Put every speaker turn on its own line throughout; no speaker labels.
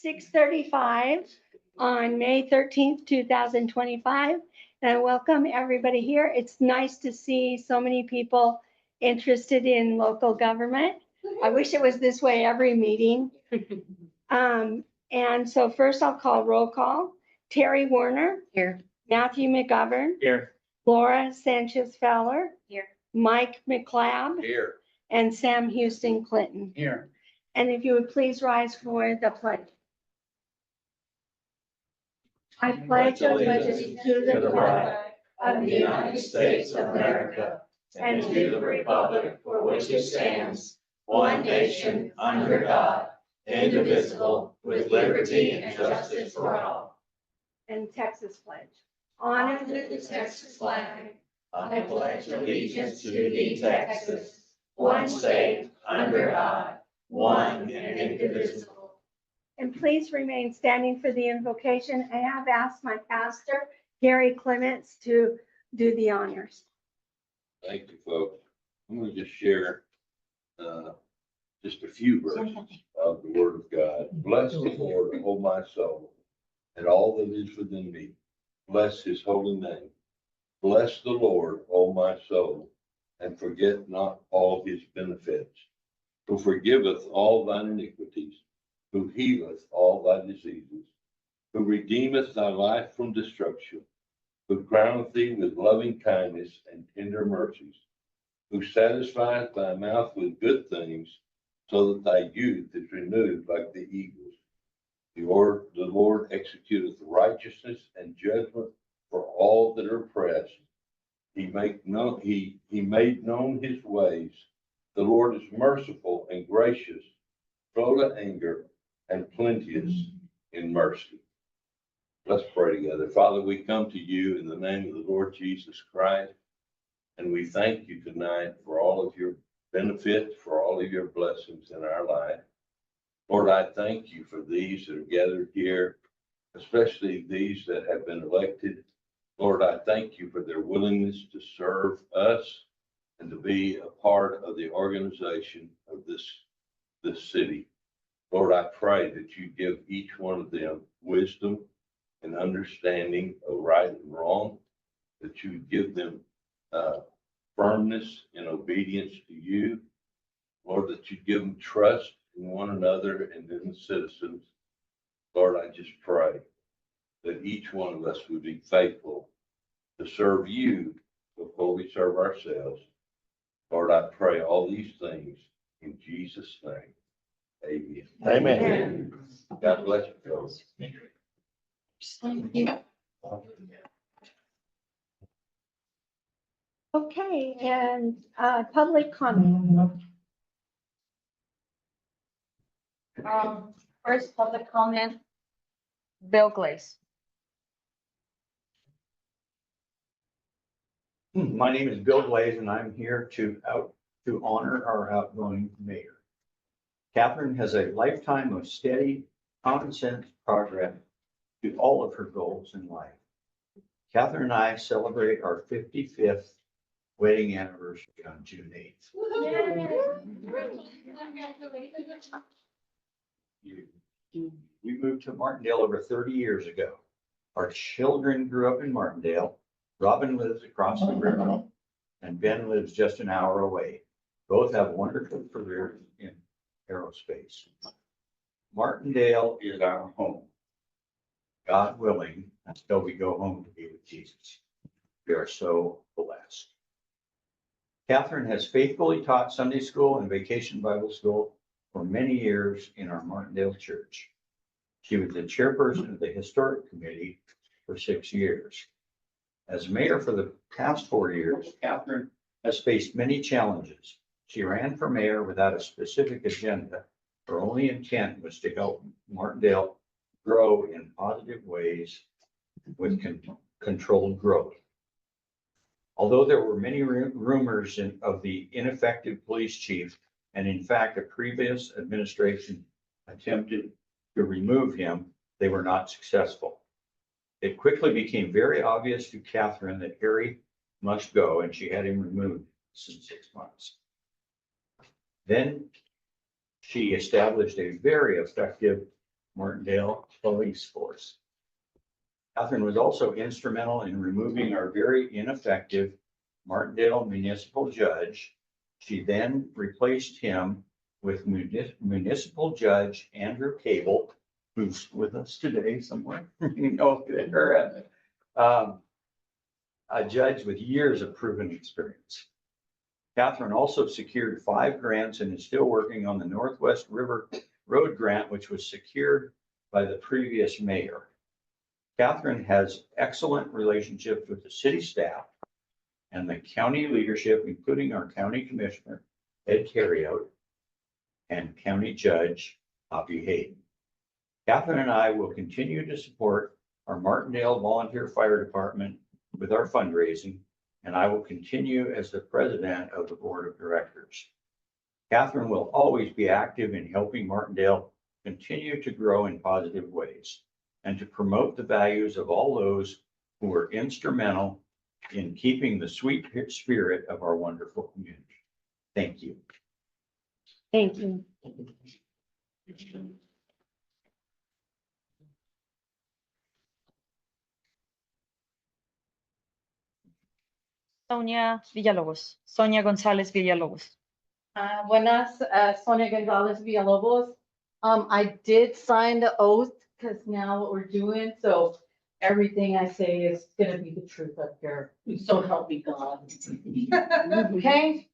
6:35 on May 13th, 2025. And I welcome everybody here. It's nice to see so many people interested in local government. I wish it was this way every meeting. And so first I'll call roll call. Terry Werner.
Here.
Matthew McGovern.
Here.
Laura Sanchez Fowler.
Here.
Mike McLeod.
Here.
And Sam Houston Clinton.
Here.
And if you would please rise for the pledge. I pledge allegiance to the flag of the United States of America and to the republic for which it stands, one nation, under God, indivisible, with liberty and justice for all. And Texas pledge. Honor to the Texas flag. I pledge allegiance to thee, Texas, one state, under God, one and indivisible. And please remain standing for the invocation. I have asked my pastor, Gary Clements, to do the honors.
Thank you, folks. I'm going to just share just a few verses of the Word of God. Bless the Lord, O my soul, and all that is within me. Bless his holy name. Bless the Lord, O my soul, and forget not all his benefits, who forgiveth all thine iniquities, who healeth all thy diseases, who redeemeth thy life from destruction, who crowneth thee with loving kindness and tender mercies, who satisfieth thy mouth with good things, so that thy youth is renewed like the eagles. The Lord executeth righteousness and judgment for all that are oppressed. He made known his ways. The Lord is merciful and gracious, slow to anger, and plenteous in mercy. Let's pray together. Father, we come to you in the name of the Lord Jesus Christ, and we thank you tonight for all of your benefits, for all of your blessings in our life. Lord, I thank you for these that are gathered here, especially these that have been elected. Lord, I thank you for their willingness to serve us and to be a part of the organization of this city. Lord, I pray that you give each one of them wisdom and understanding of right and wrong, that you give them firmness and obedience to you. Lord, that you give them trust in one another and in the citizens. Lord, I just pray that each one of us would be faithful to serve you before we serve ourselves. Lord, I pray all these things in Jesus' name. Amen.
Amen.
God bless you, folks.
Okay, and public comment.
First public comment, Bill Glaze.
My name is Bill Glaze, and I'm here to honor our outgoing mayor. Catherine has a lifetime of steady, common sense progress to all of her goals in life. Catherine and I celebrate our 55th wedding anniversary on June 8th. We moved to Martindale over 30 years ago. Our children grew up in Martindale. Robin lives across the river, and Ben lives just an hour away. Both have wonderful careers in aerospace. Martindale is our home. God willing, until we go home to be with Jesus. We are so blessed. Catherine has faithfully taught Sunday school and Vacation Bible School for many years in our Martindale church. She was the chairperson of the Historic Committee for 6 years. As mayor for the past 4 years, Catherine has faced many challenges. She ran for mayor without a specific agenda. Her only intent was to help Martindale grow in positive ways with controlled growth. Although there were many rumors of the ineffective police chief, and in fact, a previous administration attempted to remove him, they were not successful. It quickly became very obvious to Catherine that Harry must go, and she had him removed in 6 months. Then she established a very effective Martindale Police Force. Catherine was also instrumental in removing our very ineffective Martindale municipal judge. She then replaced him with municipal judge Andrew Cable, who's with us today somewhere. You know, a judge with years of proven experience. Catherine also secured 5 grants and is still working on the Northwest River Road grant, which was secured by the previous mayor. Catherine has excellent relationships with the city staff and the county leadership, including our county commissioner, Ed Carriout, and county judge, Hoppy Hayden. Catherine and I will continue to support our Martindale Volunteer Fire Department with our fundraising, and I will continue as the president of the board of directors. Catherine will always be active in helping Martindale continue to grow in positive ways and to promote the values of all those who were instrumental in keeping the sweet spirit of our wonderful community. Thank you.
Thank you.
Sonia Villalobos, Sonia Gonzalez Villalobos.
Buenas, Sonia Gonzalez Villalobos. I did sign the oath because now what we're doing, so everything I say is gonna be the truth up here. So help me God. Okay,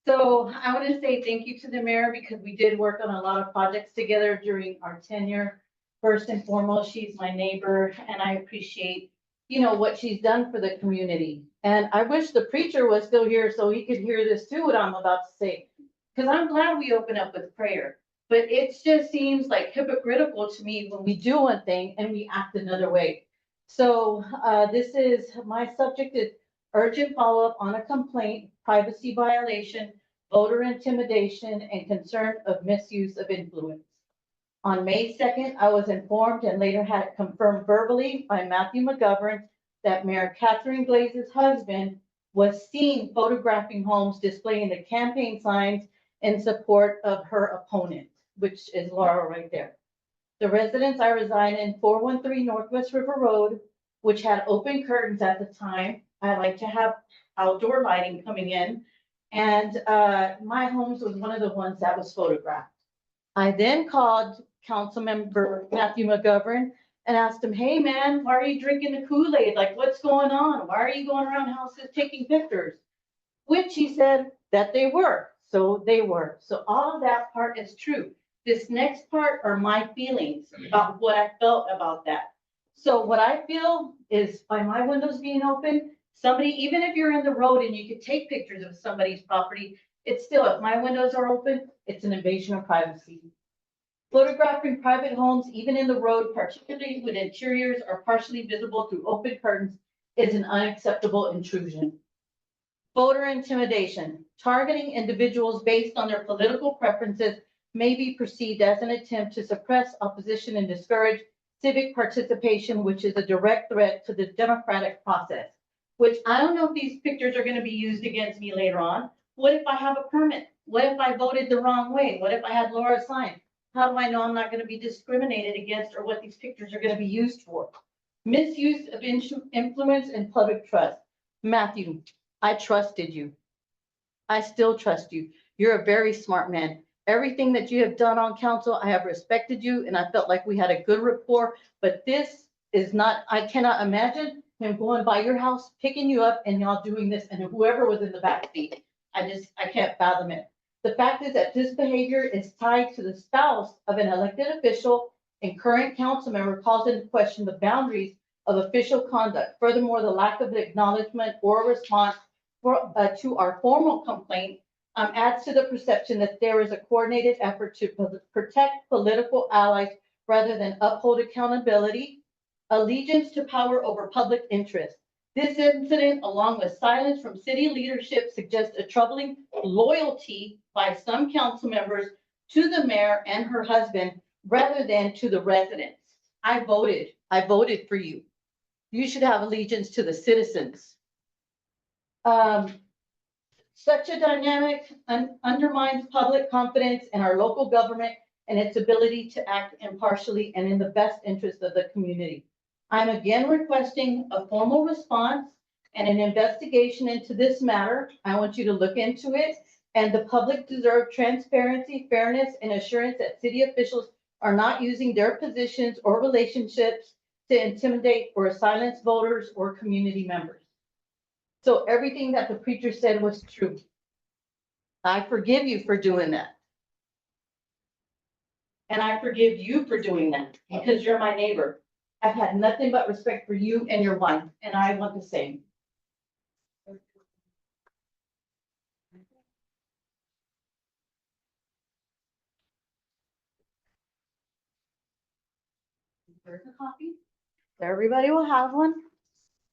so I want to say thank you to the mayor because we did work on a lot of projects together during our tenure. First and foremost, she's my neighbor and I appreciate, you know, what she's done for the community. And I wish the preacher was still here so he could hear this too, what I'm about to say. Because I'm glad we open up with prayer, but it just seems like hypocritical to me when we do one thing and we act another way. So this is, my subject is urgent follow-up on a complaint, privacy violation, voter intimidation, and concern of misuse of influence. On May 2nd, I was informed and later had it confirmed verbally by Matthew McGovern that Mayor Catherine Glaze's husband was seen photographing homes displaying the campaign signs in support of her opponent, which is Laura right there. The residence I reside in, 413 Northwest River Road, which had open curtains at the time. I like to have outdoor lighting coming in. And my homes was one of the ones that was photographed. I then called Councilmember Matthew McGovern and asked him, hey man, why are you drinking the Kool-Aid? Like, what's going on? Why are you going around houses taking pictures? Which he said that they were. So they were. So all of that part is true. This next part are my feelings about what I felt about that. So what I feel is by my windows being open, somebody, even if you're in the road and you could take pictures of somebody's property, it's still, if my windows are open, it's an invasion of privacy. Photographing private homes, even in the road, particularly when interiors are partially visible through open curtains, is an unacceptable intrusion. Voter intimidation, targeting individuals based on their political preferences may be perceived as an attempt to suppress opposition and discourage civic participation, which is a direct threat to the democratic process, which I don't know if these pictures are going to be used against me later on. What if I have a permit? What if I voted the wrong way? What if I had Laura sign? How do I know I'm not going to be discriminated against or what these pictures are going to be used for? Misuse of influence and public trust. Matthew, I trusted you. I still trust you. You're a very smart man. Everything that you have done on council, I have respected you and I felt like we had a good rapport, but this is not, I cannot imagine him going by your house, picking you up and y'all doing this and whoever was in the back seat. I can't fathom it. The fact is that this behavior is tied to the spouse of an elected official and current council member calls into question the boundaries of official conduct. Furthermore, the lack of acknowledgement or response to our formal complaint adds to the perception that there is a coordinated effort to protect political allies rather than uphold accountability, allegiance to power over public interest. This incident, along with silence from city leadership, suggests a troubling loyalty by some council members to the mayor and her husband rather than to the residents. I voted for you. You should have allegiance to the citizens. Such a dynamic undermines public confidence in our local government and its ability to act impartially and in the best interest of the community. I'm again requesting a formal response and an investigation into this matter. I want you to look into it, and the public deserve transparency, fairness, and assurance that city officials are not using their positions or relationships to intimidate or silence voters or community members. So everything that the preacher said was true. I forgive you for doing that. And I forgive you for doing that because you're my neighbor. I've had nothing but respect for you and your wife, and I want the same. There's a copy. Everybody will have one.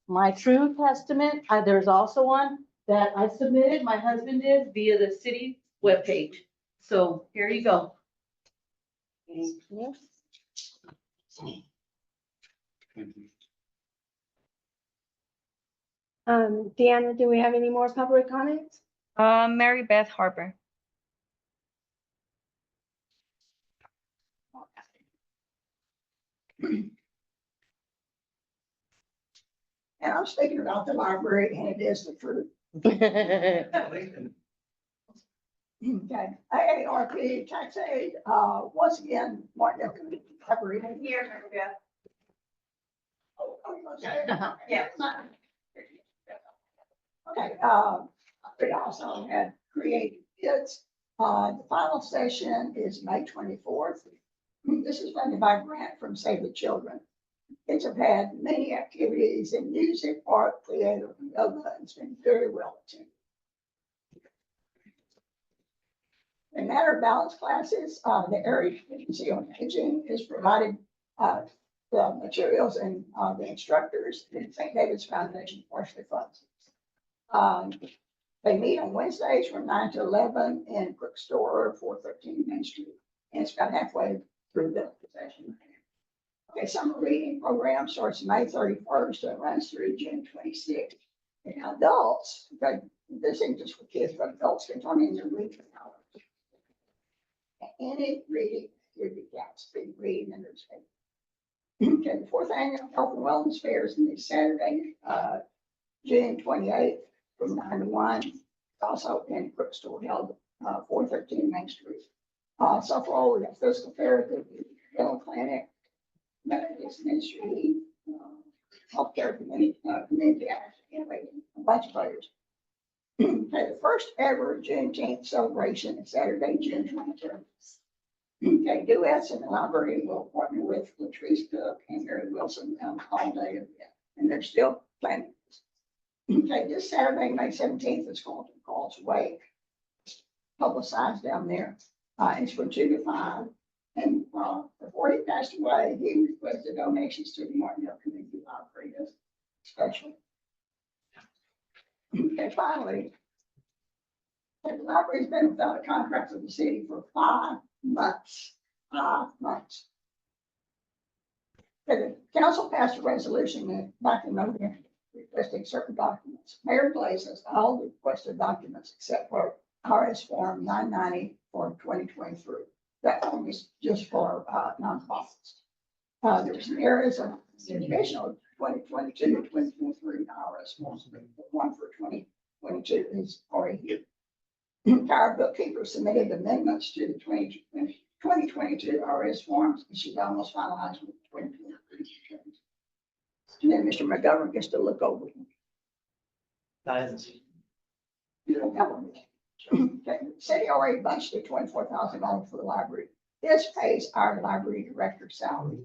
My true testament, there's also one that I submitted, my husband did via the city webpage. So here you go. Thank you.
Deanna, do we have any more public comments?
Mary Beth Harper.
And I was thinking about the library, and it is the truth. Okay, AARP tax aid, once again, Martin Community Library.
Here, Maria.
Oh, you want to say it?
Yeah.
Okay, we also had created bids. The final session is May 24th. This is funded by a grant from Save the Children. Kids have had many activities in music, art, theater, and yoga, and it's been very well attended. In matter of balance classes, the Area Agency on Aging has provided the materials and the instructors, and St. David's Foundation partially funds. They meet on Wednesdays from 9 to 11 in Crook Store, 413 Main Street, and it's about halfway through the session. Okay, summer reading program starts May 31st and runs through June 26th. And adults, okay, this isn't just for kids, but adults can turn in their reading hours. Any reading activity counts, big reading in their state. Okay, the fourth annual Health and Wellness Fair is this Saturday, June 28th from 9 to 1. It's also in Crook Store held 413 Main Street. So far, we got physical therapy, dental clinic, Methodist ministry, healthcare community, anyway, a bunch of others. Okay, the first ever Juneteenth celebration is Saturday, June 23rd. Okay, duets in the library will partner with Latrice Cook and Mary Wilson all day event, and they're still planning this. Okay, this Saturday, May 17th, is called Calls Wake, publicized down there. It's from 2 to 5. And before he passed away, he requested donations to the Martindale Community Library as special. Okay, finally, the library's been without a contract with the city for 5 months. 5 months. Okay, the council passed a resolution back in November requesting certain documents. Mayor Blaze has all the requested documents except for RS Form 990 for 2023. That form is just for nonprofits. There's some areas of additional 2022 to 2023 RS forms, but one for 2022 is already here. Our bookkeeper submitted amendments to the 2022 RS forms, and she's almost finalized with 2023. And then Mr. McGovern gets to look over them. You don't have them. Okay, city already budgeted $24,000 for the library. This pays our library director's salary.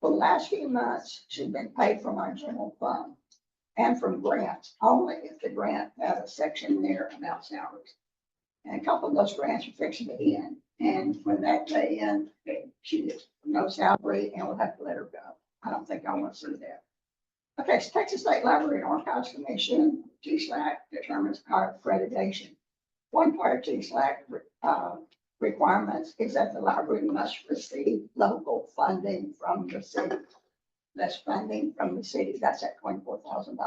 For the last few months, she's been paid from our general fund and from grants, only if the grant had a section there about salaries. And a couple of those grants are fixing to end. And when they end, she gets no salary and we'll have to let her go. I don't think I want to see that. Okay, so Texas State Library and Archives Commission, TSLAC, determines our accreditation. One part of TSLAC requirements is that the library must receive local funding from the city. That's funding from the city. That's at $24,000.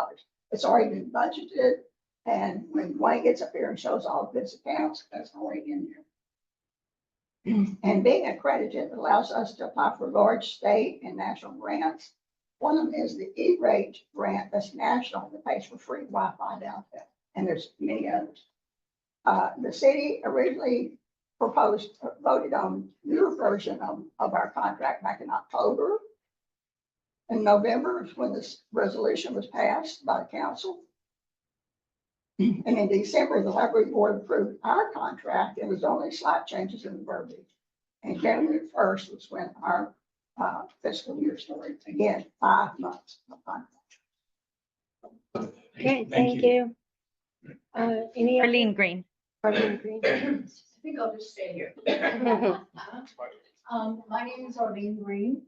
It's already been budgeted. And when Wayne gets up here and shows all of his accounts, that's already in there. And being accredited allows us to apply for large state and national grants. One of them is the E-rate grant that's national that pays for free Wi-Fi down there, and there's many others. The city originally voted on your version of our contract back in October. In November is when this resolution was passed by the council. And in December, the library board approved our contract, and there's only slight changes in the verbiage. And January 1st was when our fiscal year started. Again, 5 months of contract.
Okay, thank you. Any other?
Arlene Green.
Arlene Green.
I think I'll just stay here. My name is Arlene Green.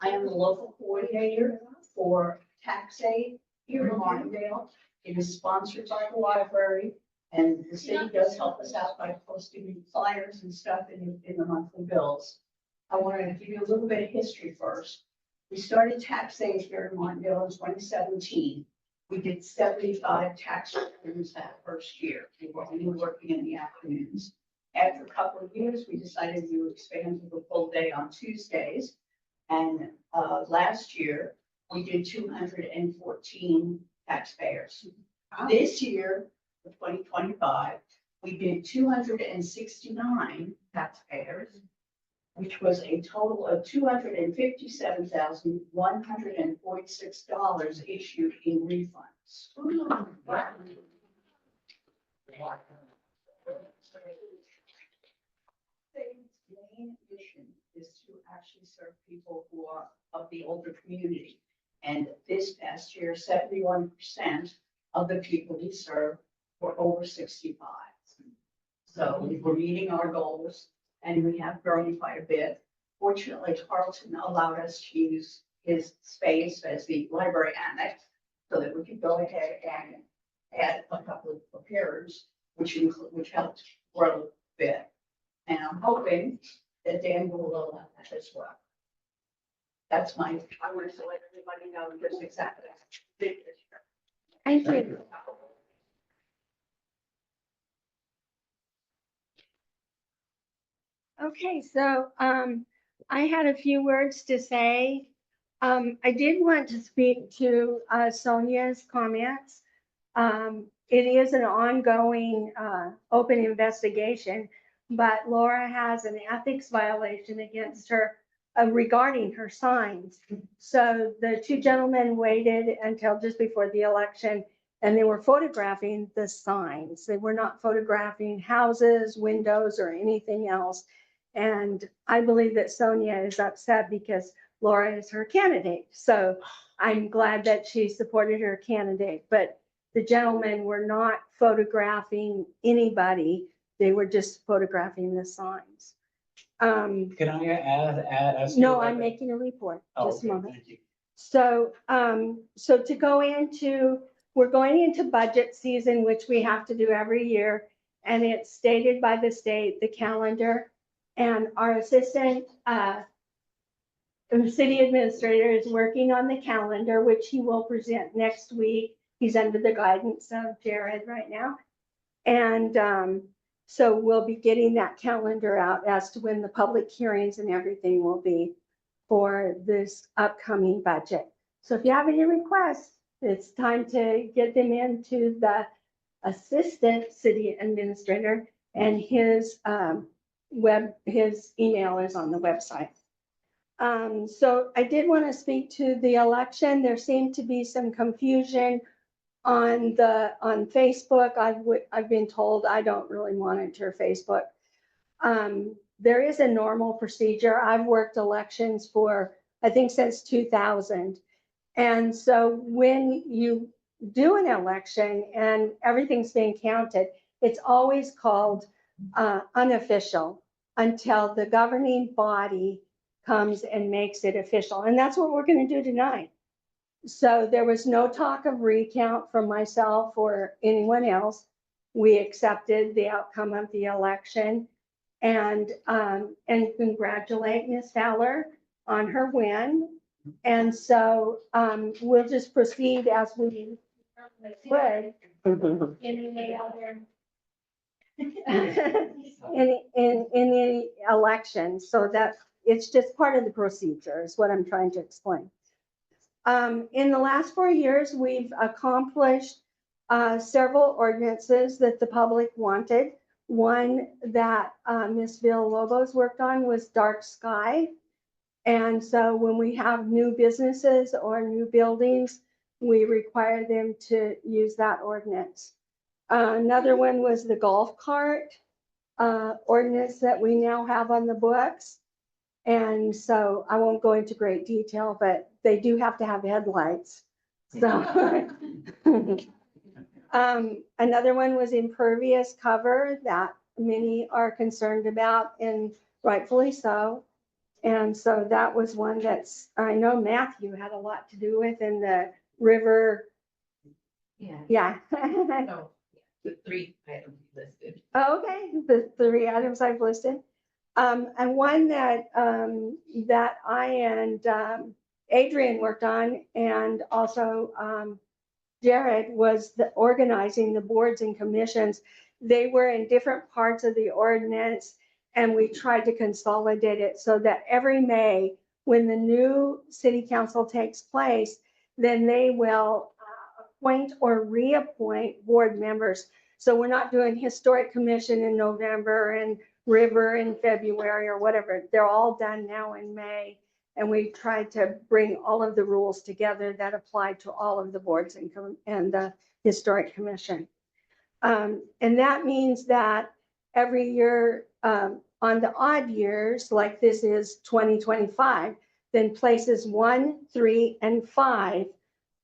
I am the local coordinator for tax aid here in Martindale. It is sponsored by the library, and the city does help us out by posting flyers and stuff in the monthly bills. I wanted to give you a little bit of history first. We started tax aid here in Martindale in 2017. We did 75 tax returns that first year. We were only working in the afternoons. After a couple of years, we decided we would expand to the full day on Tuesdays. And last year, we did 214 taxpayers. This year, for 2025, we did 269 taxpayers, which was a total of $257,146 issued in refunds. The main mission is to actually serve people who are of the older community. And this past year, 71% of the people we serve were over 65. So we're meeting our goals, and we have grown quite a bit. Fortunately, Carlton allowed us to use his space as the library annex so that we could go ahead and add a couple of preparers, which helped grow a bit. And I'm hoping that Dan will allow that as well. That's I wanted to let everybody know just exactly.
Thank you. Okay, so I had a few words to say. I did want to speak to Sonia's comments. It is an ongoing open investigation, but Laura has an ethics violation against her regarding her signs. So the two gentlemen waited until just before the election, and they were photographing the signs. They were not photographing houses, windows, or anything else. And I believe that Sonia is upset because Laura is her candidate. So I'm glad that she supported her candidate, but the gentlemen were not photographing anybody. They were just photographing the signs.
Can I ask?
No, I'm making a report,
Oh,
just a
okay,
moment.
thank you.
So, so to go into, we're going into budget season, which we have to do every year. And it's stated by the state, the calendar, and our assistant, city administrator is working on the calendar, which he will present next week. He's under the guidance of Jared right now. And, so we'll be getting that calendar out as to when the public hearings and everything will be for this upcoming budget. So if you have any requests, it's time to get them into the assistant city administrator, and his his email is on the website. So I did want to speak to the election. There seemed to be some confusion on Facebook. I've been told I don't really monitor Facebook. There is a normal procedure. I've worked elections for, I think, since 2000. And so when you do an election and everything's being counted, it's always called unofficial until the governing body comes and makes it official. And that's what we're going to do tonight. So there was no talk of recount from myself or anyone else. We accepted the outcome of the election and congratulate Ms. Fowler on her win. And so we'll just proceed as we would. Any other in the election, so that it's just part of the procedure is what I'm trying to explain. In the last 4 years, we've accomplished several ordinances that the public wanted. One that Ms. Villalobos worked on was dark sky. And so when we have new businesses or new buildings, we require them to use that ordinance. Another one was the golf cart ordinance that we now have on the books. And so I won't go into great detail, but they do have to have headlights. So another one was impervious cover that many are concerned about, and rightfully so. And so that was one that's, I know Matthew had a lot to do with in the river. Yeah.
No, the 3 items listed.
Okay, the 3 items I've listed. And one that, that I and Adrian worked on, and also Jared, was the organizing the boards and commissions. They were in different parts of the ordinance, and we tried to consolidate it so that every May, when the new city council takes place, then they will appoint or reappoint board members. So we're not doing historic commission in November and river in February or whatever. They're all done now in May. And we tried to bring all of the rules together that apply to all of the boards and the historic commission. And that means that every year, on the odd years, like this is 2025, then places 1, 3, and 5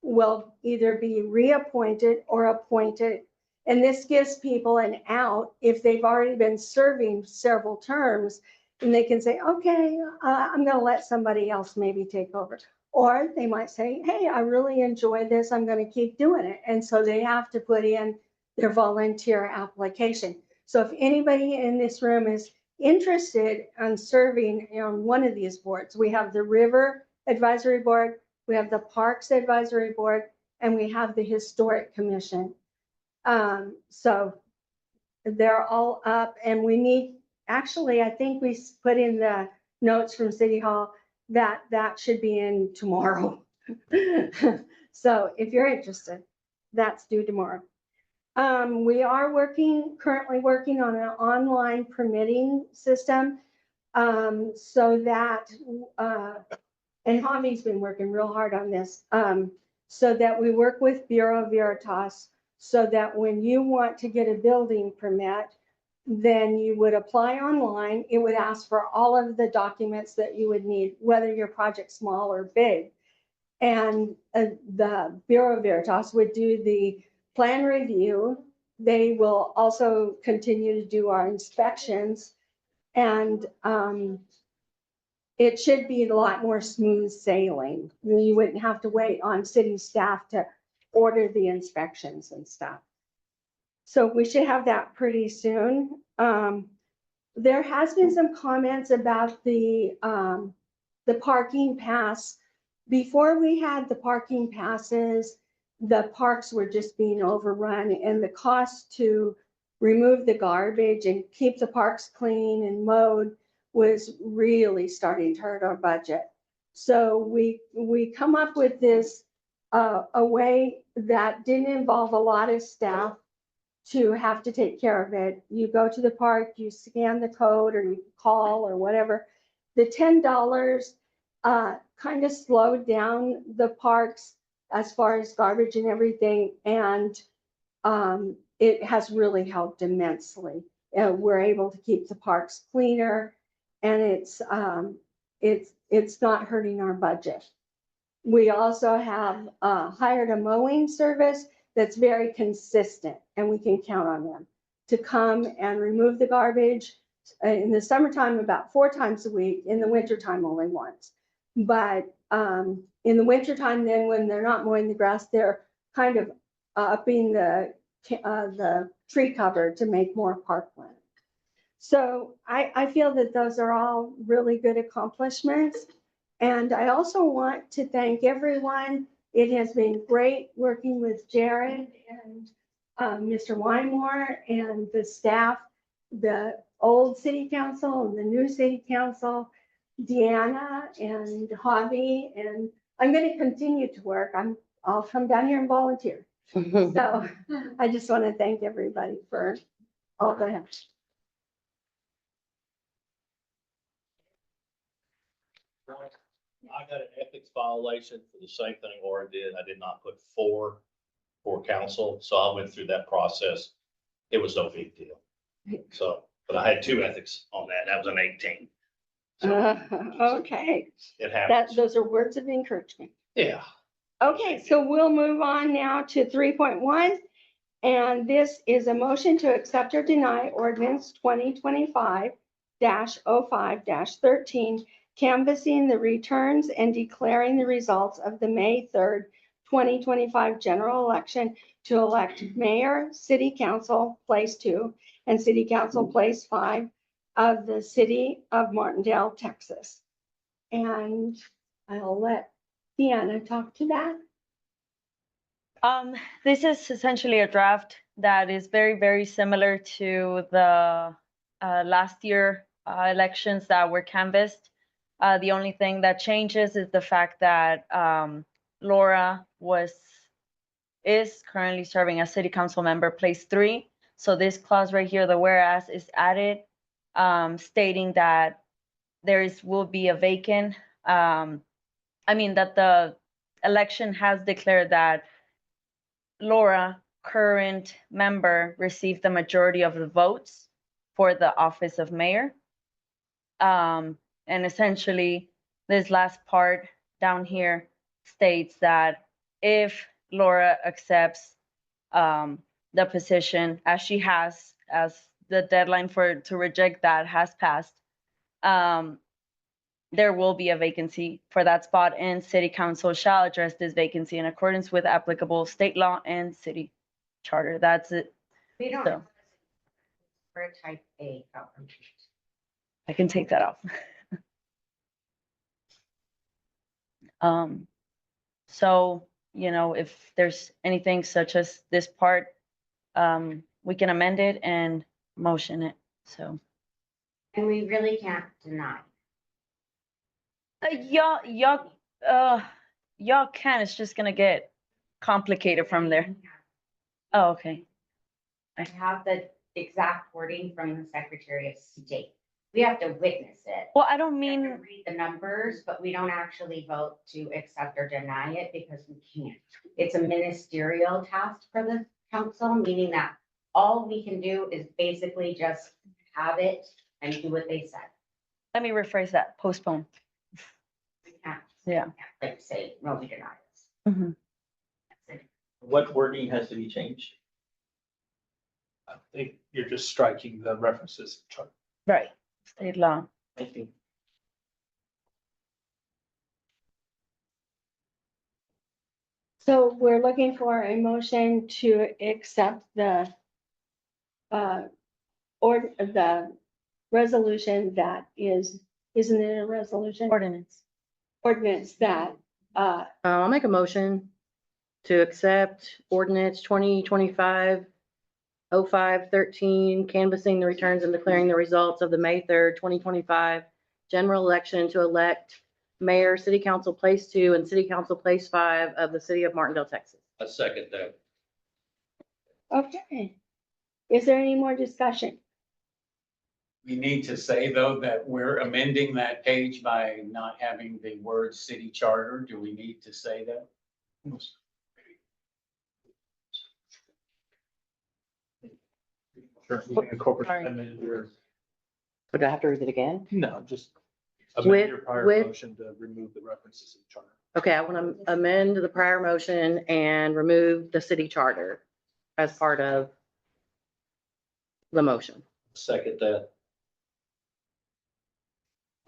will either be reappointed or appointed. And this gives people an out if they've already been serving several terms, and they can say, okay, I'm going to let somebody else maybe take over. Or they might say, hey, I really enjoy this, I'm going to keep doing it. And so they have to put in their volunteer application. So if anybody in this room is interested in serving on one of these boards, we have the River Advisory Board, we have the Parks Advisory Board, and we have the Historic Commission. So they're all up, and we need, actually, I think we put in the notes from City Hall that that should be in tomorrow. So if you're interested, that's due tomorrow. We are currently working on an online permitting system, so that, and Javi's been working real hard on this, so that we work with Bureau Veritas, so that when you want to get a building permit, then you would apply online. It would ask for all of the documents that you would need, whether your project's small or big. And the Bureau Veritas would do the plan review. They will also continue to do our inspections, and it should be a lot more smooth sailing. You wouldn't have to wait on city staff to order the inspections and stuff. So we should have that pretty soon. There has been some comments about the parking pass. Before we had the parking passes, the parks were just being overrun, and the cost to remove the garbage and keep the parks clean and mowed was really starting to hurt our budget. So we come up with this a way that didn't involve a lot of staff to have to take care of it. You go to the park, you scan the code, or you call or whatever. The $10 kind of slowed down the parks as far as garbage and everything, and it has really helped immensely. We're able to keep the parks cleaner, and it's not hurting our budget. We also have hired a mowing service that's very consistent, and we can count on them to come and remove the garbage. In the summertime, about 4 times a week. In the wintertime, only once. But in the wintertime, then when they're not mowing the grass, they're kind of upping the tree cover to make more parkland. So I feel that those are all really good accomplishments. And I also want to thank everyone. It has been great working with Jared and Mr. Wymore and the staff, the old city council and the new city council, Deanna and Javi, and I'm going to continue to work. I'll come down here and volunteer. So I just want to thank everybody for all the help.
I got an ethics violation for the same thing Laura did. I did not put four for council, so I went through that process. It was no big deal. So, but I had 2 ethics on that. That was an 18. So
Okay,
it happens.
those are words of encouragement.
Yeah.
Okay, so we'll move on now to 3.1. And this is a motion to accept or deny ordinance 2025-05-13, canvassing the returns and declaring the results of the May 3rd, 2025 general election to elect mayor, city council, place 2, and city council, place 5 of the city of Martindale, Texas. And I'll let Deanna talk to that.
This is essentially a draft that is very, very similar to the last year elections that were canvassed. The only thing that changes is the fact that Laura is currently serving as city council member, place 3. So this clause right here, the whereas, is added, stating that will be a vacant. That the election has declared that Laura, current member, received the majority of the votes for the office of mayor. And essentially, this last part down here states that if Laura accepts the position as she has, as the deadline to reject that has passed, there will be a vacancy for that spot, and city council shall address this vacancy in accordance with applicable state law and city charter. That's it.
We don't.
So
For a type A government.
I can take that off. So, if there's anything such as this part, we can amend it and motion it, so.
And we really can't deny.
Y'all can, it's just gonna get complicated from there. Oh, okay.
I have the exact wording from the Secretary of State. We have to witness it.
Well, I don't
We have to
mean,
read the numbers, but we don't actually vote to accept or deny it because we can't. It's a ministerial task for the council, meaning that all we can do is basically just have it and do what they said.
let me rephrase that, postpone.
We can't.
Yeah.
Like say, no, we deny this.
Mhm.
That's it.
What wording has to be changed?
I think you're just striking the references.
Right, state law.
I think.
So we're looking for a motion to accept the the resolution that isn't it a resolution?
Ordinance.
Ordinance that,
I'll make a motion to accept ordinance 2025-05-13, canvassing the returns and declaring the results of the May 3rd, 2025 general election to elect mayor, city council place 2, and city council place 5 of the city of Martindale, Texas.
I second that.
okay. Is there any more discussion?
We need to say, though, that we're amending that page by not having the word city charter. Do we need to say that?
Sure. You can incorporate
Sorry.
amend your,
Would I have to read it again?
no, just
With-
amend your prior
with-
motion to remove the references in charter.
Okay, I want to amend the prior motion and remove the city charter as part of the motion.
Second that.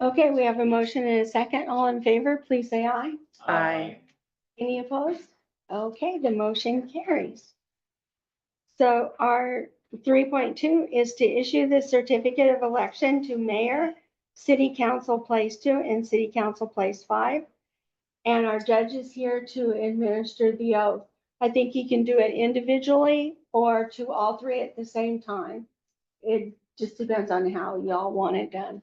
Okay, we have a motion and a second. All in favor, please say aye.
Aye.
Any opposed? Okay, the motion carries. So our 3.2 is to issue the certificate of election to mayor, city council place 2, and city council place 5. And our judge is here to administer the oath. I think he can do it individually or to all three at the same time. It just depends on how y'all want it done.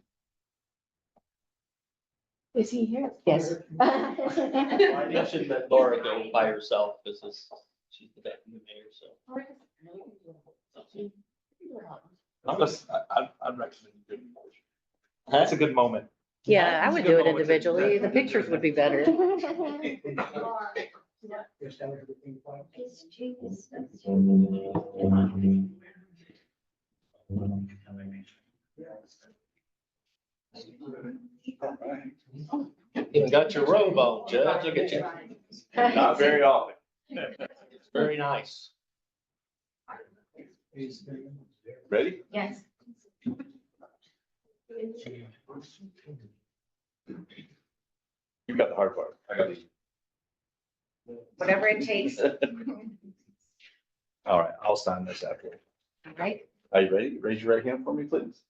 Is he here?
Yes.
I think should let Laura go by herself, because she's the deputy mayor, so.
I'd recommend you do it. That's a good moment.
Yeah, I would do it individually. The pictures would be better.
Even got your robe on, Judge, look at you.
Not very often.
It's very nice.
Ready?
Yes.
You got the hard part. I got the.
Whatever it takes. All
All right, I'll sign this after.
right.
Are you ready? Raise your right hand for me, please.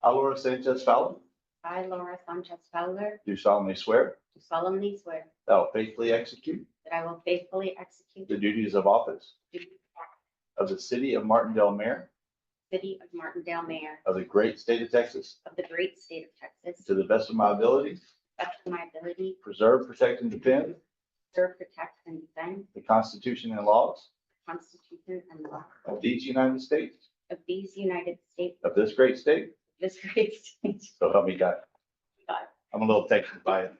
I, Laura Sanchez Fowler,
I, Laura Sanchez Fowler,
do solemnly swear
do solemnly swear
that I will faithfully execute
that I will faithfully execute
the duties of office
the duties
of the city of Martindale Mayor
of the City of Martindale Mayor
of the great state of Texas
of the great state of Texas,
to the best of my ability,
best of my ability,
preserve, protect, and defend
serve, protect, and defend
the Constitution and laws
the Constitution and law
of these United States,
of these United States,
of this great state,
this great state.
so help me God.
God.
I'm a little Texas by it.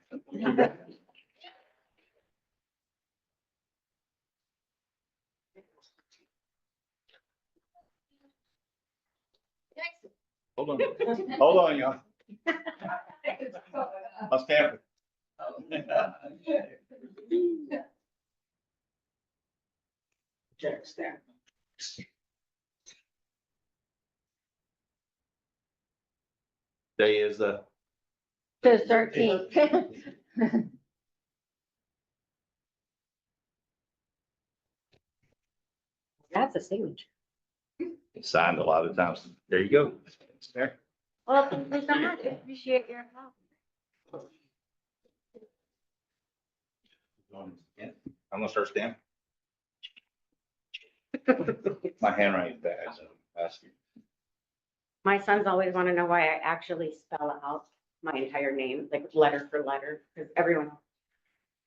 Hold on, hold on, y'all. I'll stamp it.
Check stamp.
Day is the,
The 13th.
That's a signature.
it's signed a lot of times. There you go. It's there.
Well, thank you so much. I appreciate your help.
I'm gonna start stamping. My handwriting is bad, so ask you.
My sons always want to know why I actually spell out my entire name, like letter for letter, because everyone.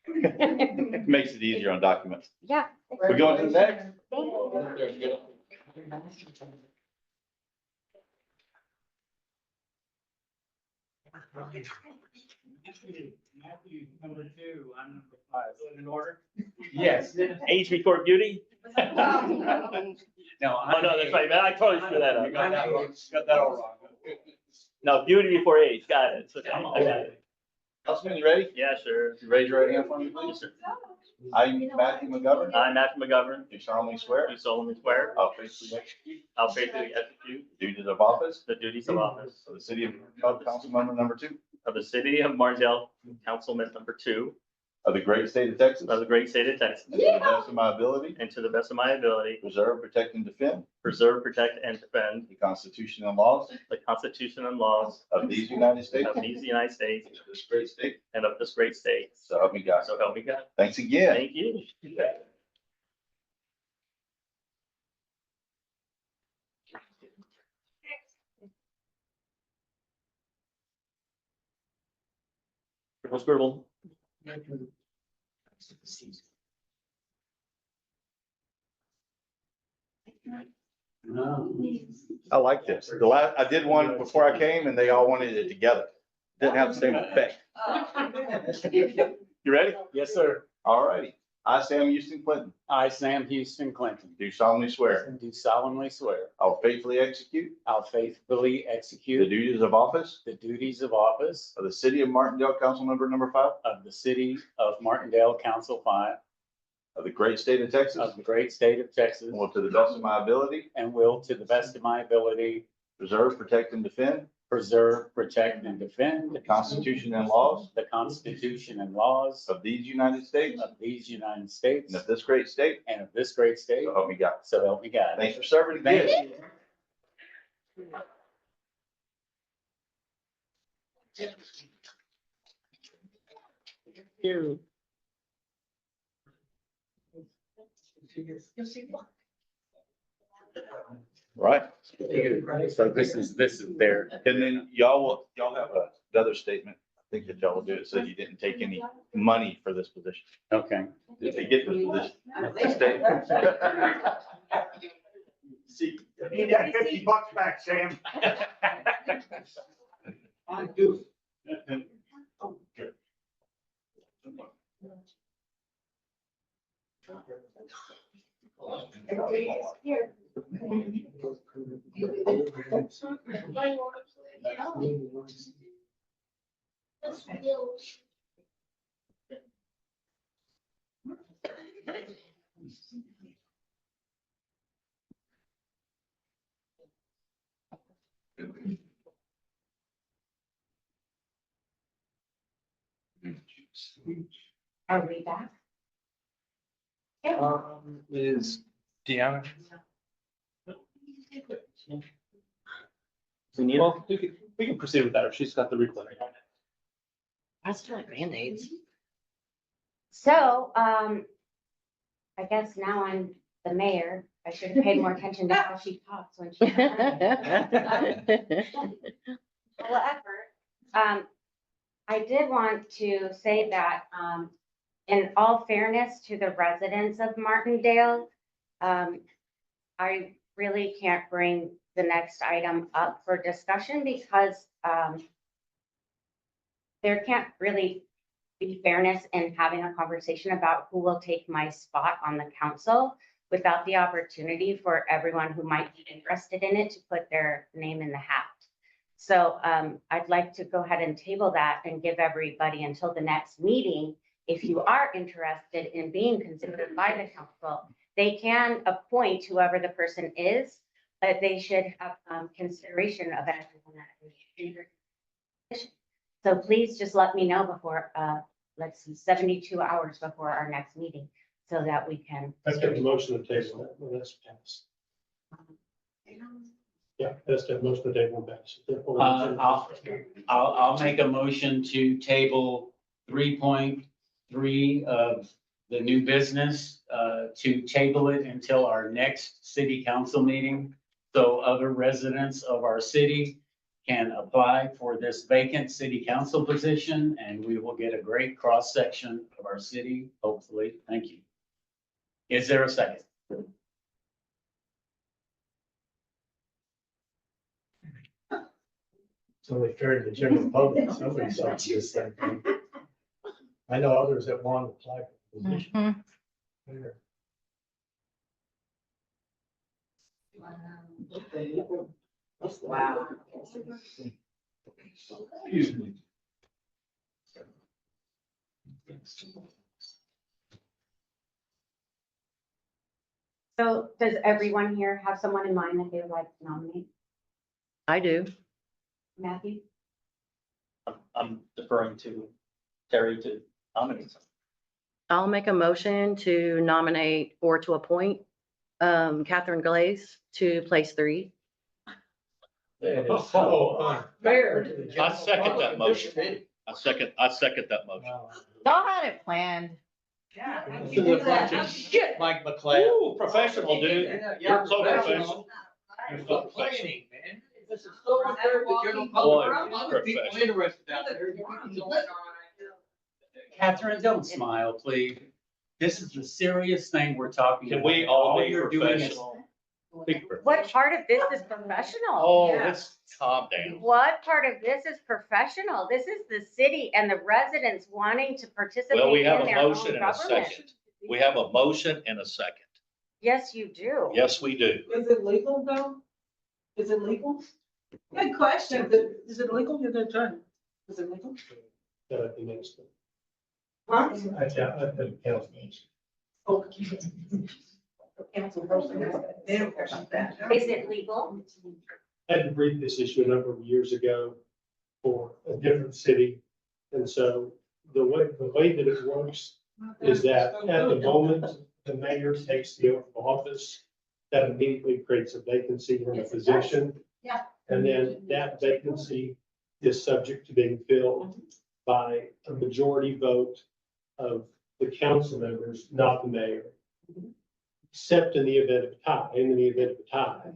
Makes it easier on documents.
Yeah.
We're going to the next.
Thank you.
Matthew, number 2, I'm number 5. In order?
Yes.
Age before beauty?
No.
Oh, no, that's right, man, I totally screwed that
You got
up.
that wrong. Got that all wrong.
No, beauty before age, got it. So, I got it.
Councilman, you ready?
Yeah, sure.
You raise your right hand for me, please. I, Matthew McGovern,
I, Matthew McGovern,
do solemnly swear
do solemnly swear
I'll faithfully execute
I'll faithfully execute
the duties of office
the duties of office
of the city of council member number 2
of the city of Martindale, councilman number 2
of the great state of Texas,
of the great state of Texas,
and to the best of my ability,
and to the best of my ability,
preserve, protect, and defend
preserve, protect, and defend
the Constitution and laws
the Constitution and laws
of these United States,
of these United States
and of this great state,
and of this great state.
so help me God.
So help me God.
Thanks again.
Thank you. Scribble, scribble.
I like this. The last, I did one before I came and they all wanted it together. Didn't have the same effect. You ready?
Yes, sir.
All righty. I, Sam Houston Clinton,
I, Sam Houston Clinton,
do solemnly swear
do solemnly swear
I'll faithfully execute
I'll faithfully
the
execute
duties of office
the duties of office
of the city of Martindale, council member number 5
of the city of Martindale, Council 5
of the great state of Texas,
of the great state of Texas,
and will to the best of my ability
and will, to the best of my ability,
preserve, protect, and defend
preserve, protect, and defend
the Constitution and laws
the Constitution and laws
of these United States
of these United States
and of this great state,
and of this great state.
so help me God.
So help me God.
Thanks for serving
Thank
again.
You.
Right.
So this is there.
And then y'all have another statement, I think that y'all will do. It says you didn't take any money for this position.
Okay.
Did they get this position? Statement. See, you got $50 back, Sam.
I do.
Here.
Are we back?
Is Deanna? Well, we can proceed with that if she's got the replay.
I still like Band-Aids. So, I guess now I'm the mayor. I should have paid more attention to how she talks when she. However, I did want to say that, in all fairness to the residents of Martindale, I really can't bring the next item up for discussion because, there can't really be fairness in having a conversation about who will take my spot on the council without the opportunity for everyone who might be interested in it to put their name in the hat. So I'd like to go ahead and table that and give everybody until the next meeting. If you are interested in being considered by the council, they can appoint whoever the person is, but they should have consideration of everyone that is. So please just let me know before, let's see, 72 hours before our next meeting so that we can.
That's got the motion to table that. Well, that's passed. Yeah, that's the motion to table passed.
I'll make a motion to table 3.3 of the new business, to table it until our next city council meeting. So other residents of our city can apply for this vacant city council position and we will get a great cross section of our city, hopefully. Thank you. Is there a second?
It's only fair to the general public. Somebody saw this thing. I know others that want to apply for the position. There.
Wow.
Excuse me.
So does everyone here have someone in mind that they would like to nominate?
I do.
Matthew?
I'm deferring to Terry to nominate.
I'll make a motion to nominate or to appoint Catherine Glaze to place 3.
Fair.
I second that motion. I second that motion.
Y'all had it planned.
This is a bunch of shit, Mike McLeod.
Ooh, professional, dude. You're so professional.
You're so planning, man. This is so unfair to the general
Boy,
public. Other people
professional.
interested out there.
Catherine, don't smile, please. This is the serious thing we're talking about.
Can we all be
you're doing is-
professional? Big professional.
What part of this is professional?
Oh, let's calm down.
What part of this is professional? This is the city and the residents wanting to participate
Well, we
in
have a
their own
motion and a
government.
second. We have a motion and a second.
Yes, you do.
Yes, we do.
Is it legal though? Is it legal? Good question. Is it legal? You're the attorney. Is it legal?
At the next
Huh?
one. At the council meeting.
Oh. Council person. They don't care about that.
Is it legal?
I had to brief this issue a number of years ago for a different city. And so the way that it works is that at the moment, the mayor takes the oath of office, that immediately creates a vacancy in the
Yes, it does.
position.
Yeah.
And then that vacancy is subject to being filled by a majority vote of the council members, not the mayor. except in the event of a tie. In the event of a tie,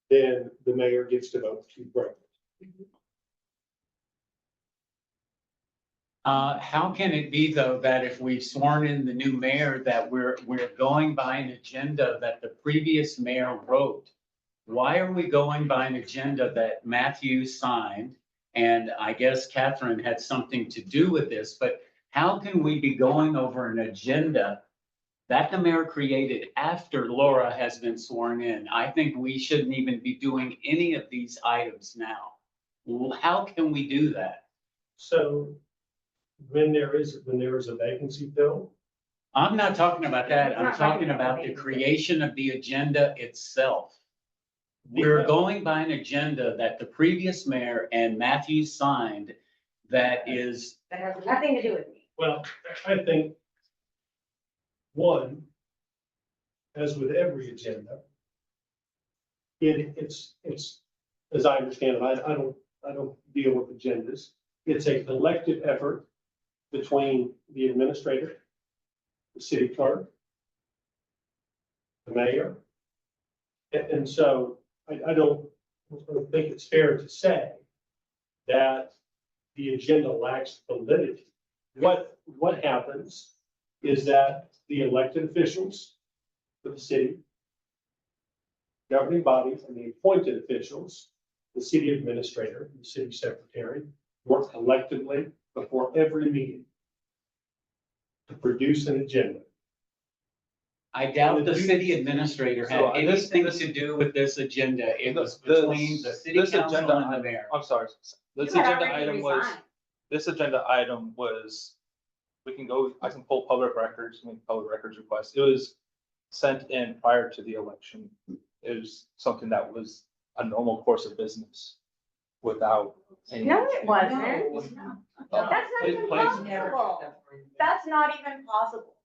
then the mayor gets to vote to break it.
How can it be though, that if we've sworn in the new mayor, that we're going by an agenda that the previous mayor wrote? Why are we going by an agenda that Matthew signed? And I guess Catherine had something to do with this, but how can we be going over an agenda that the mayor created after Laura has been sworn in? I think we shouldn't even be doing any of these items now. How can we do that?
So when there is a vacancy filled,
I'm not talking about that. I'm
Not
talking
talking about
about the
vacancy.
creation of the agenda itself. We're going by an agenda that the previous mayor and Matthew signed that is,
That has nothing to do with me.
well, I think one, as with every agenda, it's, as I understand it, I don't deal with agendas. It's a collective effort between the administrator, the city clerk, the mayor. And so I don't think it's fair to say that the agenda lacks validity. What happens is that the elected officials for the city, governing bodies, and the appointed officials, the city administrator, the city secretary, work collectively before every meeting to produce an agenda.
I doubt the city administrator had
So,
anything
this-
to do with this agenda. It was
This-
between the city
this
council
agenda
and the
item-
mayor.
I'm sorry, this
You had
agenda
already
item was,
resigned.
this agenda item was, I can pull public records, make public records requests. It was sent in prior to the election. It was something that was a normal course of business without any.
No, it wasn't.
Uh,
That's not
it
even
plays-
possible. That's not even possible.